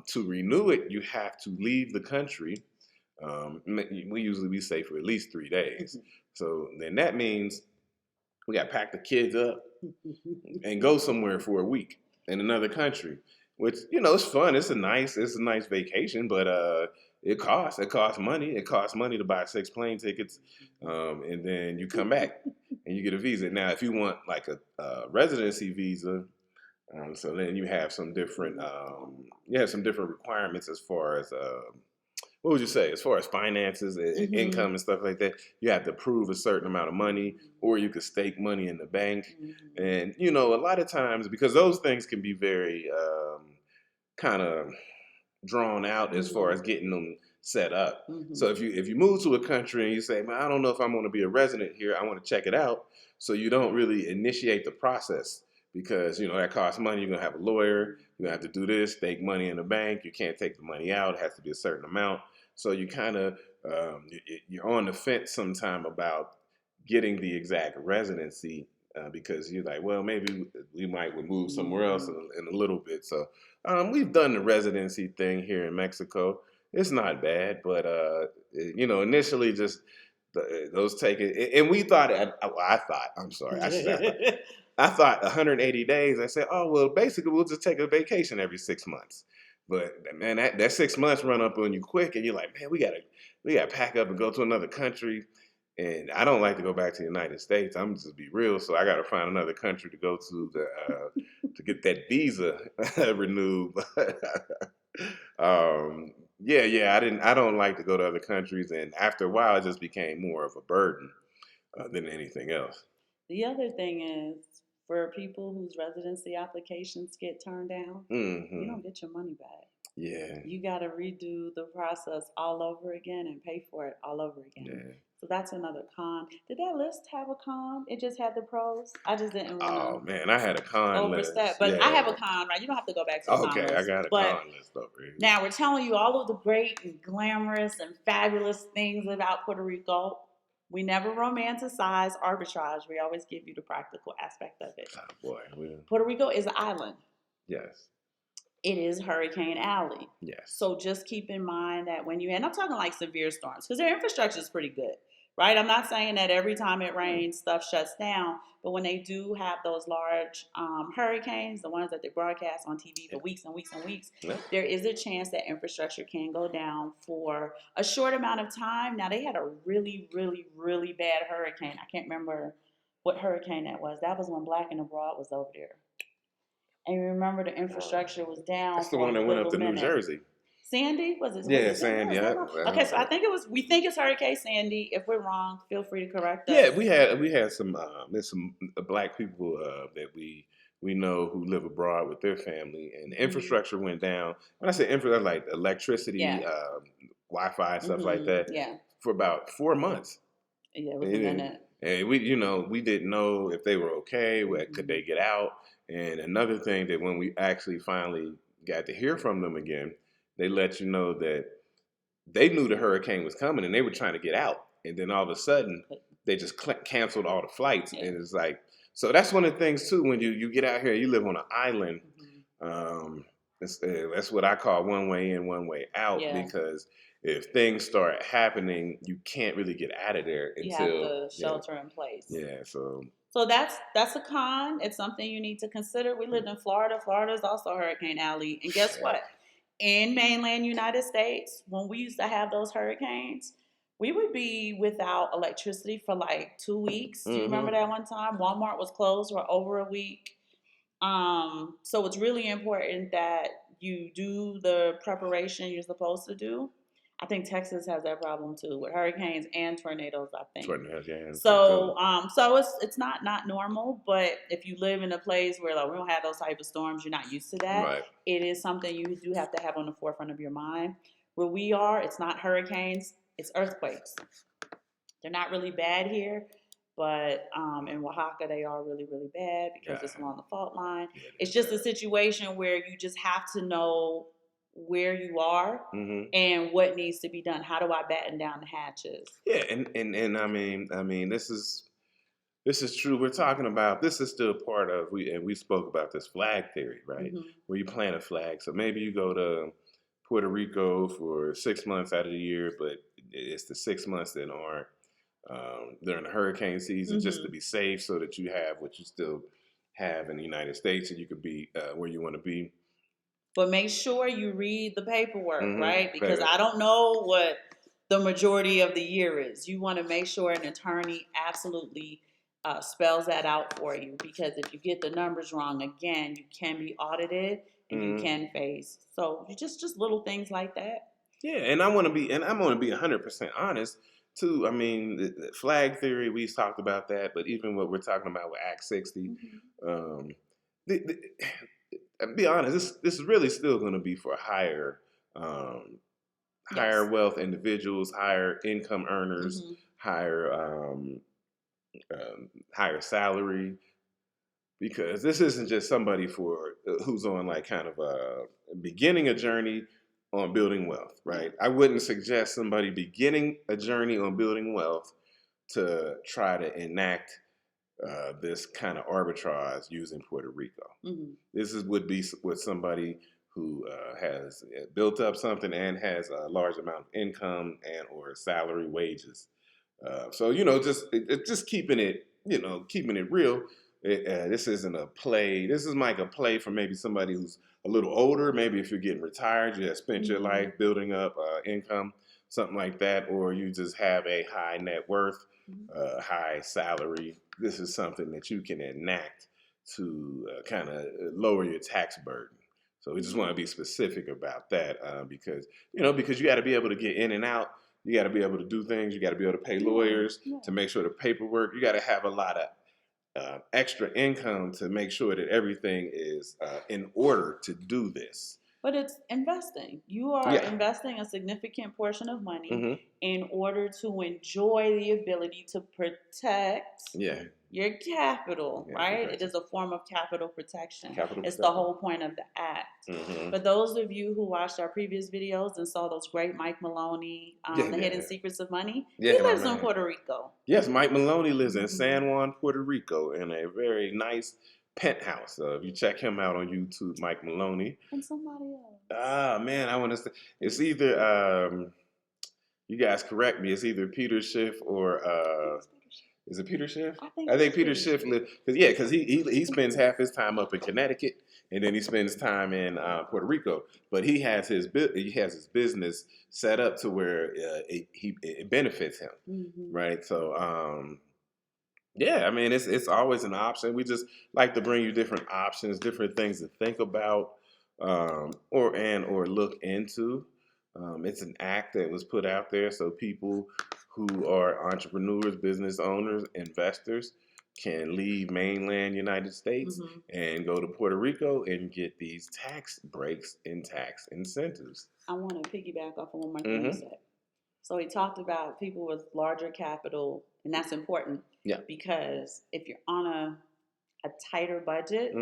S2: to renew it, you have to leave the country. We say for at least 3 days. So then that means we got to pack the kids up and go somewhere for a week in another country, which you know it's fun. It's a nice vacation, but it costs money. It costs money to buy 6 plane tickets, and then you come back and you get a visa. Now, if you want like a residency visa, so then you have some different requirements as far as what would you say? As far as finances and
S1: Mm-hmm.
S2: income and stuff like that, you have to prove a certain amount of money, or you could stake money in the bank.
S1: Mm-hmm.
S2: And you know, a lot of times because those things can be very kind of drawn out as far
S1: Mm-hmm.
S2: as getting them set up.
S1: Mm-hmm.
S2: So if you move to a country and you say, "Man, I don't know if I'm going to be a resident here. I want to check it out," so you don't really initiate the process because you know that costs money. You're going to have a lawyer. You're going to have to do this, stake money in the bank. You can't take the money out. It has to be a certain amount. So you kind of you're on the fence sometime about getting the exact residency because you're like, well, maybe we might move somewhere else in a little bit. So we've done the residency thing here in Mexico. It's not bad, but you know, initially just those take it, and we thought. I thought. I'm sorry. I should say. I thought 180 days. I said, oh well, basically we'll just take a vacation every 6 months. But man, that 6 months run up on you quick, and you're like, man, we gotta pack up and go to another country. And I don't like to go back to the United States. I'm just be real, so I got to find another country to go to get that visa renewed. Yeah. I don't like to go to other countries, and after a while, it just became more of a burden than anything else.
S1: The other thing is for people whose residency applications get turned down, you
S2: Hmm.
S1: don't get your money back.
S2: Yeah.
S1: You got to redo the process all over again and pay for it all over again.
S2: Yeah.
S1: So that's another con. Did that list have a con? It just had the pros. I just didn't want
S2: Oh
S1: to
S2: man, I had a con
S1: overstep.
S2: list.
S1: But I
S2: Yeah.
S1: have a con, right? You don't have to go back to the con
S2: Okay, I
S1: list.
S2: got a
S1: But
S2: con list over here.
S1: now we're telling you all of the great and glamorous and fabulous things about Puerto Rico. We never romanticize arbitrage. We always give you the practical aspect of it.
S2: Oh boy.
S1: Puerto Rico is an island.
S2: Yes.
S1: It is Hurricane Alley.
S2: Yes.
S1: So just keep in mind that and I'm talking like severe storms, because their infrastructure is pretty good, right? I'm not saying that every time it rains, stuff shuts down, but when they do have those large hurricanes, the ones that they broadcast on TV for weeks and weeks and weeks,
S2: Yeah.
S1: there is a chance that infrastructure can go down for a short amount of time. Now, they had a really, really, really bad hurricane. I can't remember what hurricane that was. That was when Black and Abroad was over there. And you remember the infrastructure was down
S2: That's the
S1: for
S2: one
S1: a
S2: that went up
S1: little
S2: to New
S1: minute.
S2: Jersey.
S1: Sandy? Was
S2: Yeah,
S1: it Sandy?
S2: Sandy.
S1: Okay, so I think we think it's Hurricane Sandy. If we're wrong, feel free to correct us.
S2: Yeah, we had some there's some black people that we know who live abroad with their family, and the infrastructure went down. When I say infrastructure, like electricity,
S1: Yeah.
S2: Wi-Fi, stuff like that,
S1: Yeah.
S2: for about 4 months.
S1: Yeah, it was a
S2: And,
S1: minute.
S2: and we didn't know if they were okay. Could they get out? And another thing that when we actually finally got to hear from them again, they let you know that they knew the hurricane was coming and they were trying to get out. And then all of a sudden, they just canceled all the flights.
S1: Yeah.
S2: And it's like, so that's one of the things too, when you get out here, you live on an island, That's what I call one way in, one way out,
S1: Yeah.
S2: because if things start happening, you can't really get out of there
S1: You have
S2: until,
S1: to
S2: yeah,
S1: shelter in place.
S2: yeah. So
S1: So that's a con. It's something you need to consider. We lived in Florida. Florida is also Hurricane Alley. And guess
S2: yeah.
S1: what? In mainland United States, when we used to have those hurricanes, we would be without electricity for like 2 weeks. Do you remember
S2: Mm-hmm.
S1: that one time? Walmart was closed for over a week. So it's really important that you do the preparation you're supposed to do. I think Texas has that problem too with hurricanes and tornadoes, I think.
S2: Tornadoes, yeah, and
S1: So,
S2: too.
S1: so it's not normal, but if you live in a place where like we don't have those type of storms, you're not used to that.
S2: Right.
S1: It is something you do have to have on the forefront of your mind. Where we are, it's not hurricanes, it's earthquakes. They're not really bad here, but in Oaxaca they are really really bad because
S2: Yeah.
S1: it's along the fault line.
S2: Yeah,
S1: It's just a situation where you just have to know where you are
S2: mm-hmm.
S1: and what needs to be done. How do I batten down the hatches?
S2: Yeah, and I mean, this is true. We're talking about, this is still part of, we spoke about this flag theory, right?
S1: Mm-hmm.
S2: Where you plant a flag. So maybe you go to Puerto Rico for 6 months out of the year, but it's the 6 months that aren't during the hurricane season, just to
S1: Mm-hmm.
S2: be safe, so that you have what you still have in the United States, and you could be where you want to be.
S1: But make sure you read the paperwork, right? Because
S2: Mm-hmm.
S1: I don't know what the majority of the year is. You want to make sure an attorney absolutely spells that out for you. Because if you get the numbers wrong, again, you can be audited and you
S2: Mm-hmm.
S1: can face. So you just little things like that.
S2: Yeah, and I'm going to be 100% honest too. I mean, the flag theory, we talked about that, but even what we're talking about with Act 60,
S1: Mm-hmm.
S2: um, the, be honest, this is really still going to be for um, higher
S1: Yes.
S2: wealth individuals, higher income earners,
S1: Mm-hmm.
S2: higher higher salary, because this isn't just somebody for who's on like kind of beginning a journey on building wealth,
S1: Yeah.
S2: right? I wouldn't suggest somebody beginning a journey on building wealth to try to enact this kind of arbitrage using Puerto Rico.
S1: Mm-hmm.
S2: This would be with somebody who has built up something and has a large amount of income and or salary wages. So just keeping it, keeping it real. This isn't a play. This is like a play for maybe somebody who's a little older. Maybe if you're getting retired, you have spent your
S1: Mm-hmm.
S2: life building up income, something like that, or you just have a high net worth, high salary. This is something that you can enact to kind of lower your tax burden. So we just want to be specific about that because you got to be able to get in and out. You got to be able to do things. You got to be able to pay lawyers to make sure the paperwork. You got to have a lot of extra income to make sure that everything is in order to do this.
S1: But it's investing. You are
S2: Yeah.
S1: investing a significant portion of money
S2: Mm-hmm.
S1: in order to enjoy the ability to protect
S2: Yeah.
S1: your capital,
S2: Yeah.
S1: right? It
S2: Protection.
S1: is a form of capital protection.
S2: Capital
S1: It's the
S2: protection.
S1: whole point of the act.
S2: Mm-hmm.
S1: For those of you who watched our previous videos and saw those great Mike Maloney, The Hidden Secrets of Money,
S2: Yeah,
S1: he
S2: my
S1: lives in
S2: man.
S1: Puerto Rico.
S2: Yes, Mike Maloney lives in San Juan, Puerto Rico, in a very nice penthouse. If you check him out on YouTube, Mike Maloney.
S1: And somebody else.
S2: Ah, man, I want to say it's either you guys correct me. It's either Peter Schiff or is it Peter Schiff? I think Peter Schiff lives because he spends half his time up in Connecticut and then he spends time in Puerto Rico. But he has his business set up to where it benefits him, right? So yeah, I mean it's always an option. We just like to bring you different options, different things to think about or look into. It's an act that was put out there so people who are entrepreneurs, business owners, investors can leave mainland United States and go to Puerto Rico and get these tax breaks and tax incentives.
S1: I want to piggyback off of one more thing you said. So he talked about people with larger capital, and that's important.
S2: Yeah.
S1: Because if you're on a tighter budget,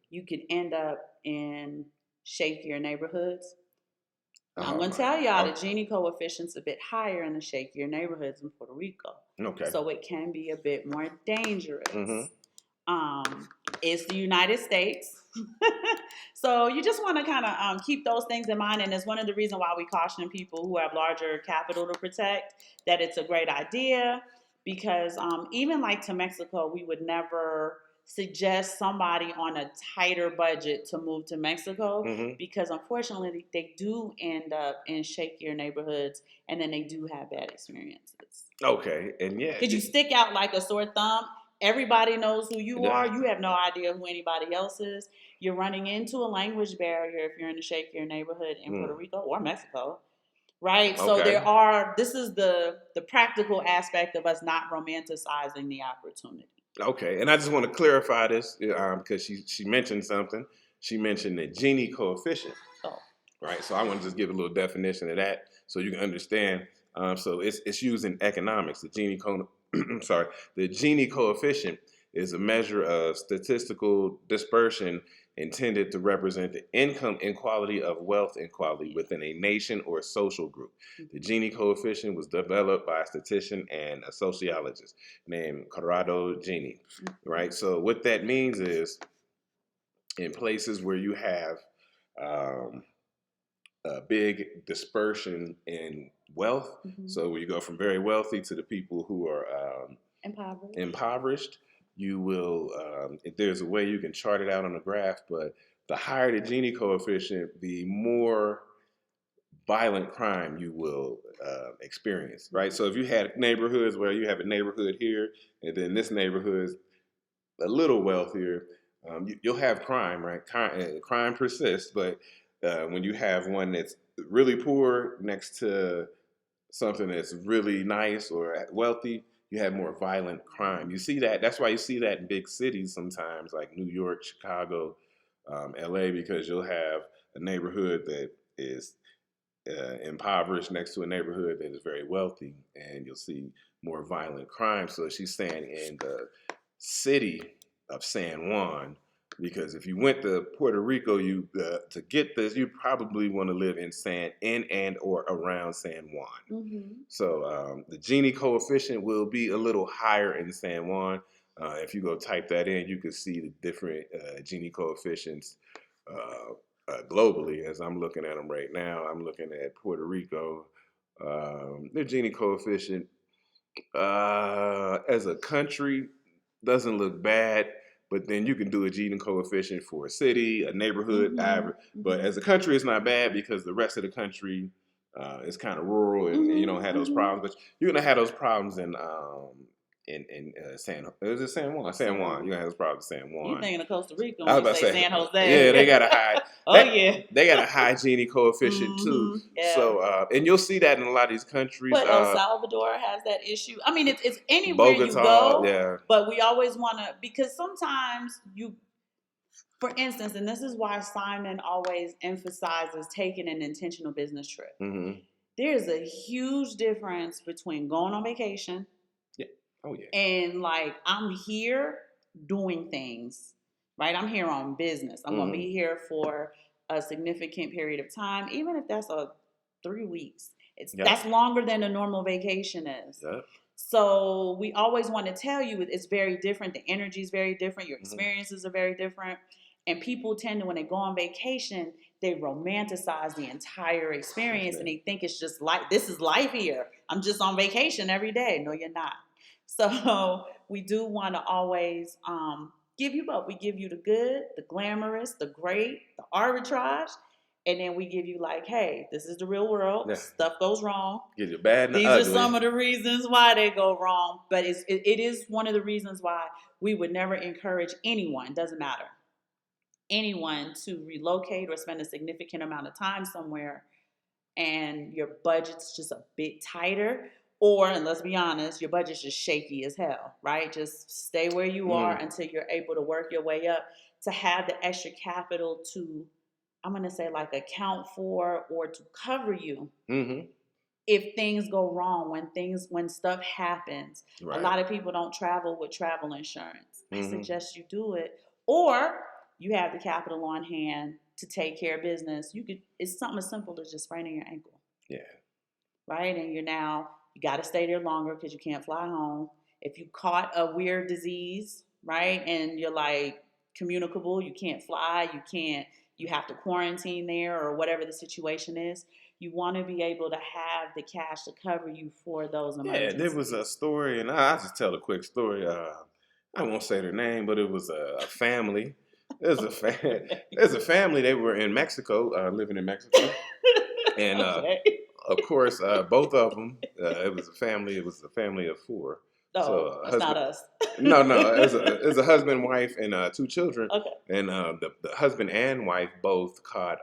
S1: you could end up in shakier neighborhoods. Now, I'm going to tell y'all the Gini coefficient's a bit higher in the shakier neighborhoods in Puerto Rico.
S2: Okay.
S1: So it can be a bit more dangerous. It's the United States. So you just want to kind of keep those things in mind, and it's one of the reasons why we caution people who have larger capital to protect that it's a great idea. Because even like to Mexico, we would never suggest somebody on a tighter budget to move to Mexico
S2: Mm-hmm.
S1: because unfortunately they do end up in shakier neighborhoods and then they do have bad experiences.
S2: Okay, and yeah,
S1: Because you stick out like a sore thumb. Everybody knows who you
S2: yeah.
S1: are. You have no idea who anybody else is. You're running into a language barrier if you're in a shakier neighborhood in Puerto Rico or Mexico, right? So
S2: Okay.
S1: this is the practical aspect of us not romanticizing the opportunity.
S2: Okay, and I just want to clarify this because she mentioned something. She mentioned the Gini coefficient,
S1: Oh,
S2: right? So I want to just give a little definition of that so you can understand. So it's used in economics. Sorry, the Gini coefficient is a measure of statistical dispersion intended to represent the income inequality of wealth inequality within a nation or social group. The Gini coefficient was developed by a statistician and a sociologist named Corrado Gini, right? So what that means is in places where you have um, a big dispersion in wealth, so when you go from very wealthy to the people who are impoverished, you will, if there's a way you can chart it out on a graph, but the higher the Gini coefficient, the more violent crime you will experience, right? So if you had neighborhoods where you have a neighborhood here, and then this neighborhood is a little wealthier, you'll have crime, right? Crime persists, but when you have one that's really poor next to something that's really nice or wealthy, you have more violent crime. You see that. That's why you see that in big cities sometimes, like New York, Chicago, LA, because you'll have a neighborhood that is impoverished next to a neighborhood that is very wealthy, and you'll see more violent crime. So she's saying in the city of San Juan, because if you went to Puerto Rico, you to get this, you probably want to live in and or around San Juan. So the Gini coefficient will be a little higher in San Juan. If you go type that in, you can see the different Gini coefficients globally. As I'm looking at them right now, I'm looking at Puerto Rico. Their Gini coefficient as a country doesn't look bad, but then you can do a Gini coefficient for a city, a neighborhood, average. But as a country, it's not bad because the rest of the country is kind of rural and you don't have those problems. But you're gonna have those problems in is it San Juan? San Juan. You're gonna have those problems in San
S1: You
S2: Juan.
S1: thinking of Costa Rica
S2: I was
S1: when you
S2: about to
S1: say
S2: say,
S1: San Jose?
S2: yeah, they got a high.
S1: Oh yeah,
S2: They got a high Gini coefficient too.
S1: yeah.
S2: So, and you'll see that in a lot of these countries.
S1: But El Salvador has that issue. I mean, it's anywhere you
S2: Bogota,
S1: go.
S2: yeah.
S1: But we always want to, because sometimes you, for instance, and this is why Simon always emphasizes taking an intentional business trip. There's a huge difference between going on vacation.
S2: Yeah. Oh yeah.
S1: And like I'm here doing things, right? I'm here on business. I'm gonna be here for a significant period of time, even if that's 3 weeks. That's longer than a normal vacation is. So we always want to tell you it's very different. The energy is very different. Your experiences are very different. And people tend to, when they go on vacation, they romanticize the entire experience and they think it's just like, this is life here. I'm just on vacation every day. No, you're not. So we do want to always give you both. We give you the good, the glamorous, the great, the arbitrage, and then we give you like, hey, this is the real world. Yeah. Stuff goes wrong.
S2: Give you bad and
S1: These
S2: ugly.
S1: are some of the reasons why they go wrong. But it is one of the reasons why we would never encourage anyone, doesn't matter, anyone to relocate or spend a significant amount of time somewhere and your budget's just a bit tighter. Or, and let's be honest, your budget's just shaky as hell, right? Just stay where you are until you're able to work your way up to have the extra capital to, I'm going to say, like account for or to cover you if things go wrong, when stuff happens. Right. A lot of people don't travel with travel insurance. I suggest you do it. Or you have the capital on hand to take care of business. It's something as simple as just spraining your ankle. Yeah. Right? And you got to stay there longer because you can't fly home. If you caught a weird disease, right? And you're like, communicable. You can't fly. You have to quarantine there or whatever the situation is. You want to be able to have the cash to cover you for those
S2: Yeah, there was a
S1: emergencies.
S2: story, and I'll just tell a quick story. I won't say their name, but it was a family. There's a there's a family. They were in Mexico, living in Mexico, and
S1: Okay.
S2: of course, both of them. It was a family. It was a family of four. So
S1: No,
S2: a
S1: that's not
S2: husband.
S1: us.
S2: No. It was a husband, wife, and two children.
S1: Okay.
S2: And the husband and wife both caught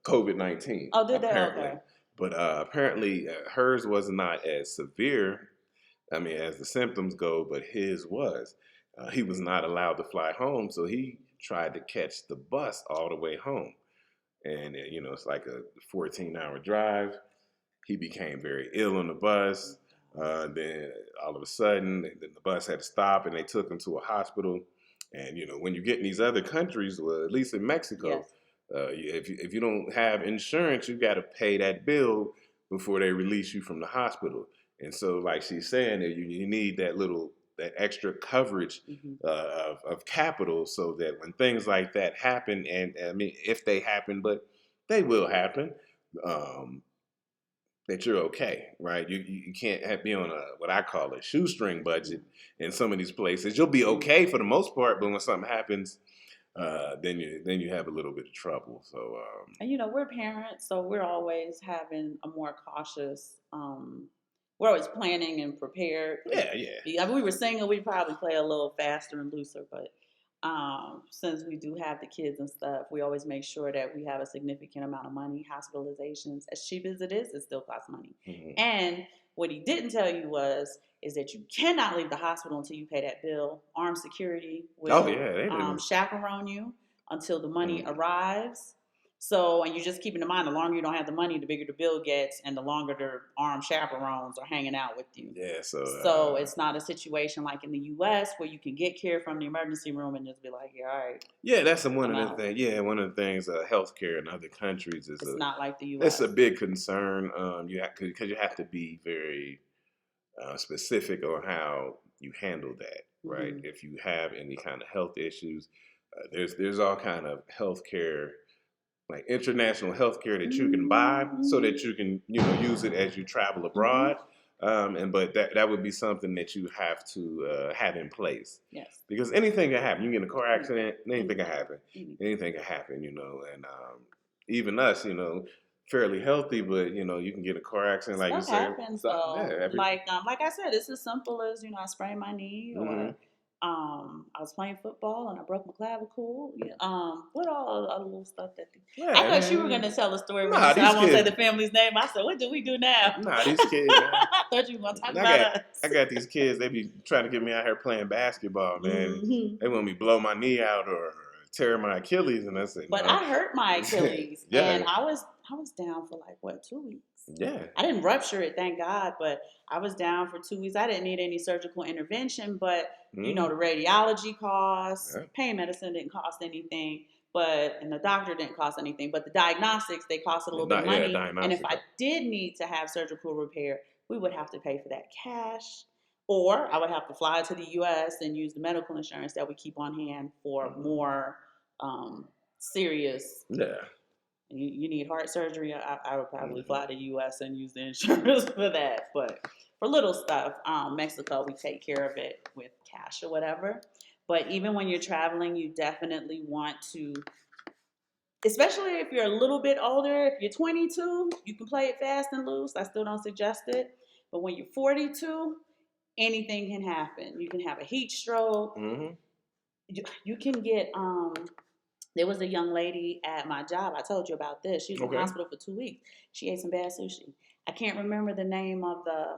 S2: COVID-19,
S1: Oh, did they?
S2: apparently.
S1: Okay.
S2: But apparently, hers was not as severe. I mean, as the symptoms go, but his was. He was not allowed to fly home, so he tried to catch the bus all the way home. And it's like a 14-hour drive. He became very ill on the bus. Then all of a sudden, the bus had to stop, and they took him to a hospital. And when you get in these other countries, well, at least in Mexico,
S1: Yes.
S2: if you don't have insurance, you got to pay that bill before they release you from the hospital. And so, like she's saying, that you need that extra coverage
S1: Hmm.
S2: of capital, so that when things like that happen, and I mean, if they happen, but they will happen. Um, that you're okay, right? You can't be on what I call a shoestring budget in some of these places. You'll be okay for the most part, but when something happens, then you have a little bit of trouble. So
S1: And we're parents, so we're always having a more cautious. We're always planning and prepared.
S2: yeah, yeah,
S1: I mean, we were single, we'd probably play a little faster and looser, but since we do have the kids and stuff, we always make sure that we have a significant amount of money. Hospitalizations, as cheap as it still costs money.
S2: hmm
S1: And what he didn't tell you is that you cannot leave the hospital until you pay that bill. Armed security
S2: oh
S1: will
S2: yeah, they didn't.
S1: chaperone you until the money
S2: Mm.
S1: arrives. So, and you just keep in mind, the longer you don't have the money, the bigger the bill gets, and the longer the armed chaperones are hanging out with you.
S2: Yeah, so
S1: So it's not a situation like in the U.S. where you can get care from the emergency room and just be like, yeah, all right,
S2: yeah, that's one
S1: I'm
S2: of the
S1: out.
S2: things. Yeah, one of the things. Healthcare in other countries
S1: It's not like the
S2: it's a
S1: U.S.
S2: big concern. Because you have to be very specific on how you handle that, right?
S1: Hmm.
S2: If you have any kind of health issues, there's all kind of healthcare, like international healthcare that you can buy, so
S1: Hmm.
S2: that you can use it as you travel
S1: Hmm.
S2: abroad. And but that would be something that you have to have in place,
S1: Yes.
S2: because anything can happen. You get in a car
S1: Anything.
S2: accident, anything can
S1: Anything.
S2: happen.
S1: Anything.
S2: Anything can happen, and even us, fairly healthy, but you can get in a car accident, like you
S1: Stuff
S2: say.
S1: happens
S2: So, yeah,
S1: though. Like I said, it's as simple as I sprained my knee,
S2: hmm
S1: or I was playing football and I broke my clavicle. Yeah, what all other little stuff that I
S2: yeah,
S1: thought you were
S2: man.
S1: gonna tell a story when you
S2: Nah,
S1: said I
S2: these
S1: won't say
S2: kids.
S1: the family's name. I said, what do we do now?
S2: Nah, these kids, man.
S1: I thought you were gonna talk
S2: And
S1: about
S2: I
S1: us.
S2: got these kids. They be trying to get me out here playing basketball, man.
S1: Hmm.
S2: They want me to blow my knee out or tear my Achilles, and I said
S1: But
S2: no.
S1: I hurt my Achilles,
S2: Yeah,
S1: and I was down for like what, 2 weeks.
S2: yeah.
S1: I didn't rupture it, thank God, but I was down for 2 weeks. I didn't need any surgical intervention, but
S2: Mm,
S1: the radiology costs,
S2: yeah.
S1: pain medicine didn't cost anything, and the doctor didn't cost anything, but the diagnostics, they costed a little bit of
S2: Yeah,
S1: money. And if
S2: diagnostic.
S1: I did need to have surgical repair, we would have to pay for that cash, or I would have to fly to the US and use the medical insurance that we keep on hand for
S2: Mm,
S1: more serious.
S2: yeah.
S1: You need heart surgery, I would probably
S2: hmm
S1: fly to the U.S. and use the insurance for that. But for little stuff, Mexico, we take care of it with cash or whatever. But even when you're traveling, you definitely want to, especially if you're a little bit older. If you're 22, you can play it fast and loose. I still don't suggest it. But when you're 42, anything can happen. You can have a heat stroke.
S2: hmm
S1: You can get there was a young lady at my job. I told you about this. She was in the
S2: Okay.
S1: hospital for 2 weeks. She ate some bad sushi. I can't remember the name of the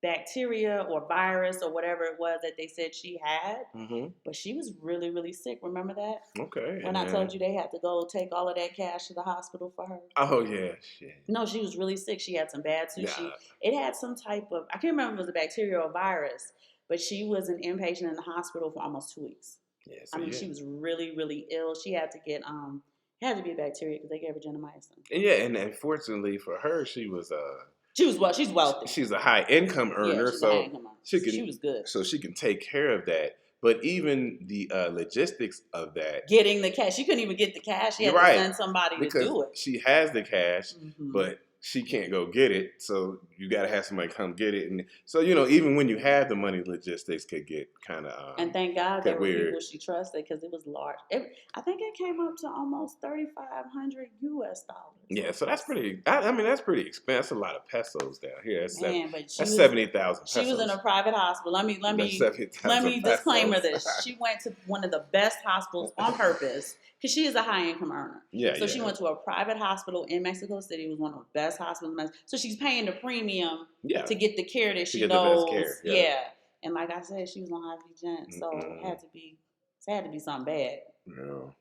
S1: bacteria or virus or whatever it was that they said she had,
S2: hmm
S1: but she was really, really sick. Remember that?
S2: Okay.
S1: When
S2: And
S1: I
S2: then,
S1: told you they had to go take all of that cash to the hospital for her.
S2: oh yeah, shit.
S1: No, she was really sick. She had some bad sushi.
S2: Yeah.
S1: It had some type of, I can't remember if it was a bacteria or a virus, but she was an inpatient in the hospital for almost 2 weeks.
S2: Yeah.
S1: I
S2: So
S1: mean,
S2: yeah.
S1: she was really, really ill. She had to get it had to be a bacteria because they gave her gentamicin.
S2: And yeah, and fortunately for her,
S1: She's wealthy.
S2: she's a high income
S1: Yeah,
S2: earner,
S1: she's a high
S2: so
S1: income earner.
S2: she
S1: So she
S2: can
S1: was good.
S2: so she can take care of that. But even the logistics of that,
S1: Getting the cash. She couldn't even get the cash. She
S2: you're
S1: had to
S2: right,
S1: send somebody to
S2: because
S1: do it.
S2: she has the cash,
S1: Hmm.
S2: but she can't go get it. So you got to have somebody come get it. And so, you know, even when you have the money, logistics could get kind of
S1: And thank God there
S2: get
S1: were
S2: weird.
S1: people she trusted because it was large. I think it came up to almost 3,500 US dollars.
S2: Yeah, so that's pretty. I mean, that's pretty expensive. That's a lot of pesos down here.
S1: Man, but
S2: That's 70,000
S1: she was in a
S2: pesos.
S1: private hospital.
S2: That's 70,000
S1: Disclaimer
S2: pesos.
S1: this. She went to one of the best hospitals on purpose because she is a high income earner.
S2: Yeah,
S1: So
S2: yeah.
S1: she went to a private hospital in Mexico City. It was one of the best hospitals. So she's paying the premium
S2: Yeah,
S1: to get the care that
S2: to
S1: she
S2: get the best
S1: knows.
S2: care. Yeah.
S1: And like I said, she was on IV gent, so it had to be something bad.
S2: Yeah.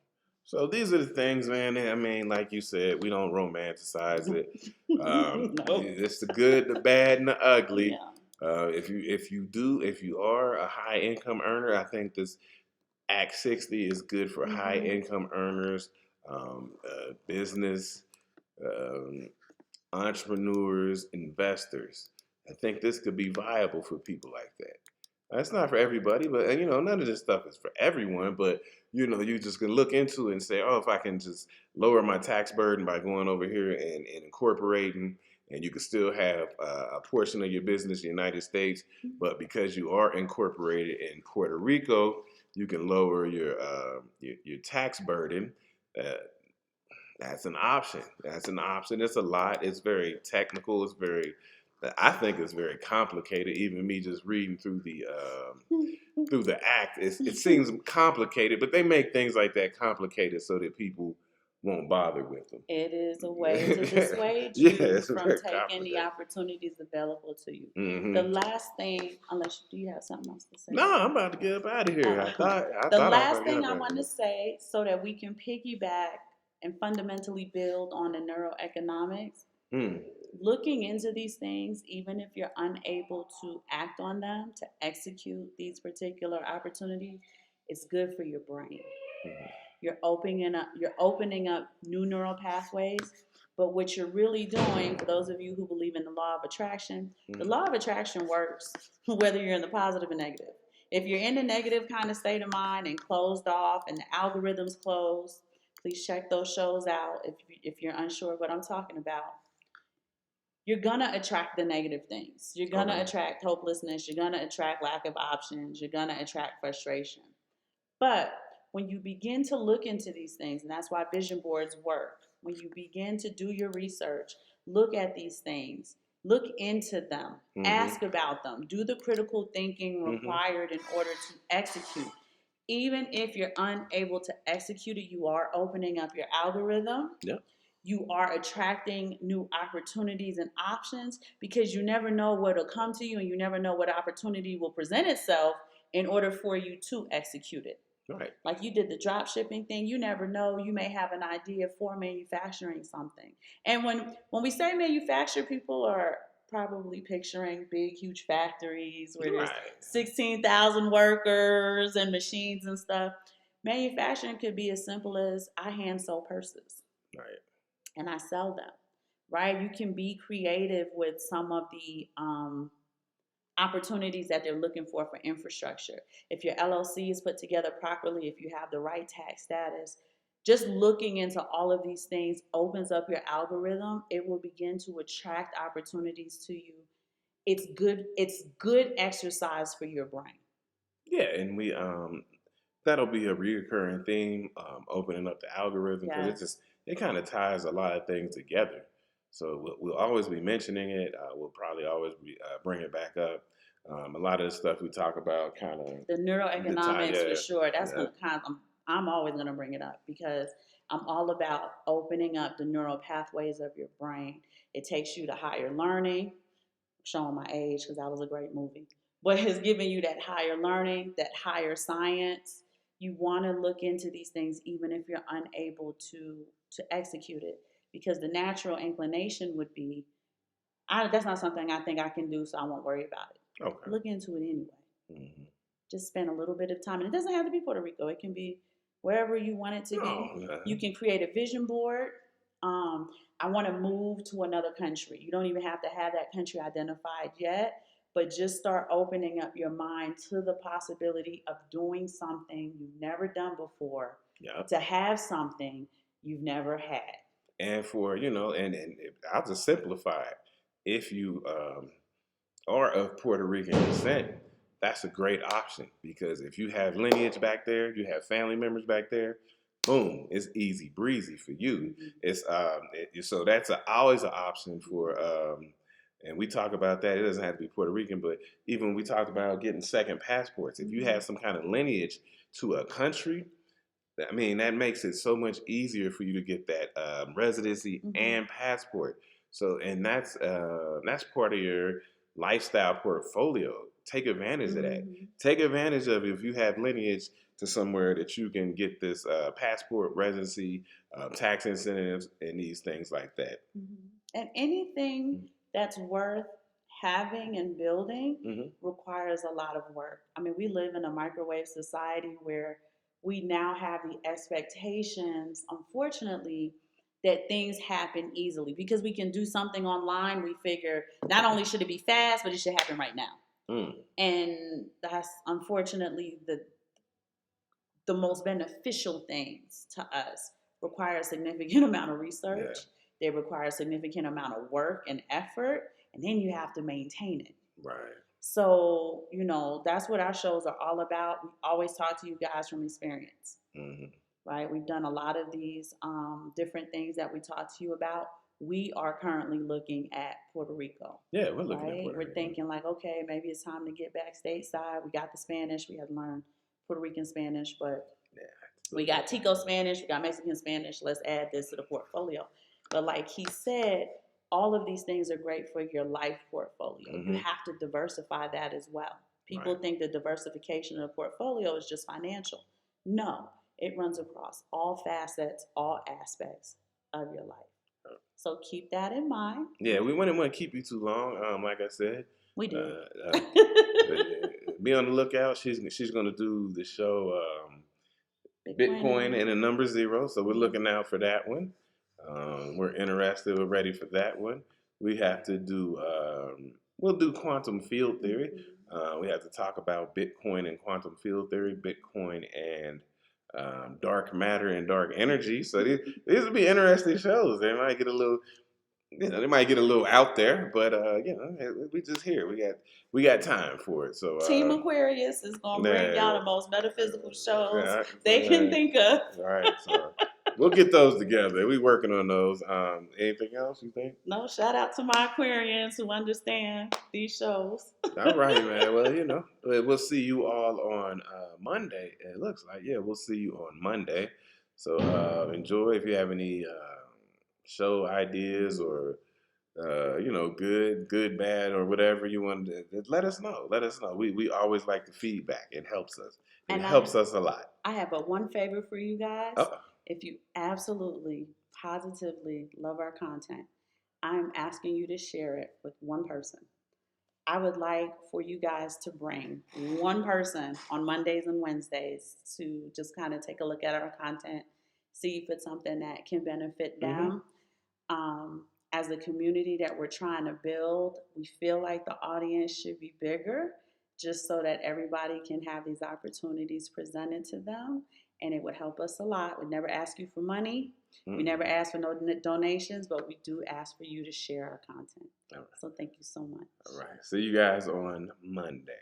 S2: So these are the things, man. I mean, like you said, we don't romanticize it.
S1: Nope.
S2: It's the good, the bad, and the ugly.
S1: Yeah.
S2: If you are a high income earner, I think this Act 60 is good for high income earners, business, um, entrepreneurs, investors. I think this could be viable for people like that. That's not for everybody, but you know, none of this stuff is for everyone. But you know, you just can look into it and say, oh, if I can just lower my tax burden by going over here and incorporating, and you can still have a portion of your business in the United States, but because you are incorporated in Puerto Rico, you can lower your tax burden. Uh, that's an option. That's an option. It's a lot. It's very technical. I think it's very complicated. Even me just reading through the act, it seems complicated. But they make things like that complicated so that people won't bother with them.
S1: It is a way to dissuade
S2: Yeah,
S1: you
S2: it's
S1: from
S2: very
S1: taking the
S2: complicated.
S1: opportunities available to you.
S2: Mm-hmm.
S1: The last thing, do you have something else to say?
S2: No, I'm about to get up out of here. I thought I
S1: The
S2: was
S1: last
S2: about to get
S1: thing
S2: up
S1: I
S2: out of
S1: want to
S2: here.
S1: say, so that we can piggyback and fundamentally build on the neuroeconomics, looking into these things, even if you're unable to act on them, to execute these particular opportunities, it's good for your brain. You're opening up new neural pathways. But what you're really doing, for those of you who believe in the law of attraction, the law of attraction works whether you're in the positive or negative. If you're in a negative kind of state of mind and closed off and the algorithm's closed, please check those shows out if you're unsure of what I'm talking about. You're going to attract the negative things. You're going to attract hopelessness. You're going to attract lack of options. You're going to attract frustration. But when you begin to look into these things, and that's why vision boards work, when you begin to do your research, look at these things, look into them, ask about them, do the critical thinking required in order to execute. Even if you're unable to execute it, you are opening up your algorithm.
S2: Yep.
S1: You are attracting new opportunities and options because you never know what will come to you and you never know what opportunity will present itself in order for you to execute it.
S2: Right.
S1: Like you did the drop shipping thing, you never know. You may have an idea for manufacturing something. And when we say manufacture, people are probably picturing big, huge factories where there's 16,000 workers and machines and stuff. Manufacturing could be as simple as I hand sew purses.
S2: Right.
S1: And I sell them. Right? You can be creative with some of the opportunities that they're looking for infrastructure. If your LLC is put together properly, if you have the right tax status, just looking into all of these things opens up your algorithm. It will begin to attract opportunities to you. It's good exercise for your brain.
S2: Yeah, and we that'll be a reoccurring theme, opening up the algorithm, because it kind of ties a lot of things together. So we'll always be mentioning it. We'll probably always be bring it back up. A lot of the stuff we talk about, kind of
S1: the neuroeconomics, for sure. That's gonna kind of, I'm always gonna bring it up because I'm all about opening up the neural pathways of your brain. It takes you to higher learning. Showing my age because that was a great movie. But it's giving you that higher learning, that higher science. You want to look into these things even if you're unable to execute it, because the natural inclination would be, that's not something I think I can do, so I won't worry about it.
S2: Okay.
S1: Look into it anyway. Just spend a little bit of time, and it doesn't have to be Puerto Rico. It can be wherever you want it to be. You can create a vision board. I want to move to another country. You don't even have to have that country identified yet, but just start opening up your mind to the possibility of doing something you've never done before,
S2: Yep.
S1: to have something you've never had.
S2: And for, and I'll just simplify it. If you are of Puerto Rican descent, that's a great option, because if you have lineage back there, you have family members back there, boom, it's easy breezy for you. It's so that's always an option for, and we talk about that. It doesn't have to be Puerto Rican, but even we talked about getting second passports. If you have some kind of lineage to a country, I mean, that makes it so much easier for you to get that residency and passport. So, and that's part of your lifestyle portfolio. Take advantage of that. Take advantage of it if you have lineage to somewhere that you can get this passport, residency, tax incentives, and these things like that.
S1: And anything that's worth having and building requires a lot of work. I mean, we live in a microwave society where we now have the expectations, unfortunately, that things happen easily. Because we can do something online, we figure not only should it be fast, but it should happen right now. And that's unfortunately the most beneficial things to us. Require a significant amount of research. They require a significant amount of work and effort, and then you have to maintain it.
S2: Right.
S1: So, that's what our shows are all about. We always talk to you guys from experience, right? We've done a lot of these different things that we talk to you about. We are currently looking at Puerto Rico.
S2: Yeah, we're looking at Puerto
S1: Rico. We're thinking like, okay, maybe it's time to get back stateside. We got the Spanish. We have learned Puerto Rican Spanish, but we got Tico Spanish. We got Mexican Spanish. Let's add this to the portfolio. But like he said, all of these things are great for your life portfolio. You have to diversify that as well. People think the diversification of the portfolio is just financial. No, it runs across all facets, all aspects of your life. So keep that in mind.
S2: Yeah, we wouldn't want to keep you too long. Like I said,
S1: we did.
S2: Be on the lookout. She's going to do the show Bitcoin and the number zero. So we're looking out for that one. We're interested. We're ready for that one. We have to do. We'll do quantum field theory. We have to talk about Bitcoin and quantum field theory, Bitcoin and dark matter and dark energy. So these will be interesting shows. They might get a little, they might get a little out there, but we just here. We got time for it. So
S1: Team Aquarius is gonna bring y'all the most metaphysical shows they can think of.
S2: All right, so we'll get those together. We working on those. Anything else you think?
S1: No, shout out to my Aquarians who understand these shows.
S2: All right, man. Well, we'll see you all on Monday. It looks like, we'll see you on Monday. So enjoy. If you have any show ideas or good, bad, or whatever you want to, let us know. Let us know. We always like the feedback. It helps us. It helps us a lot.
S1: I have but one favor for you guys. If you absolutely, positively love our content, I'm asking you to share it with one person. I would like for you guys to bring one person on Mondays and Wednesdays to just kind of take a look at our content, see if it's something that can benefit them. As a community that we're trying to build, we feel like the audience should be bigger, just so that everybody can have these opportunities presented to them. And it would help us a lot. We never ask you for money. We never ask for no donations, but we do ask for you to share our content. All right. So thank you so much.
S2: All right. See you guys on Monday.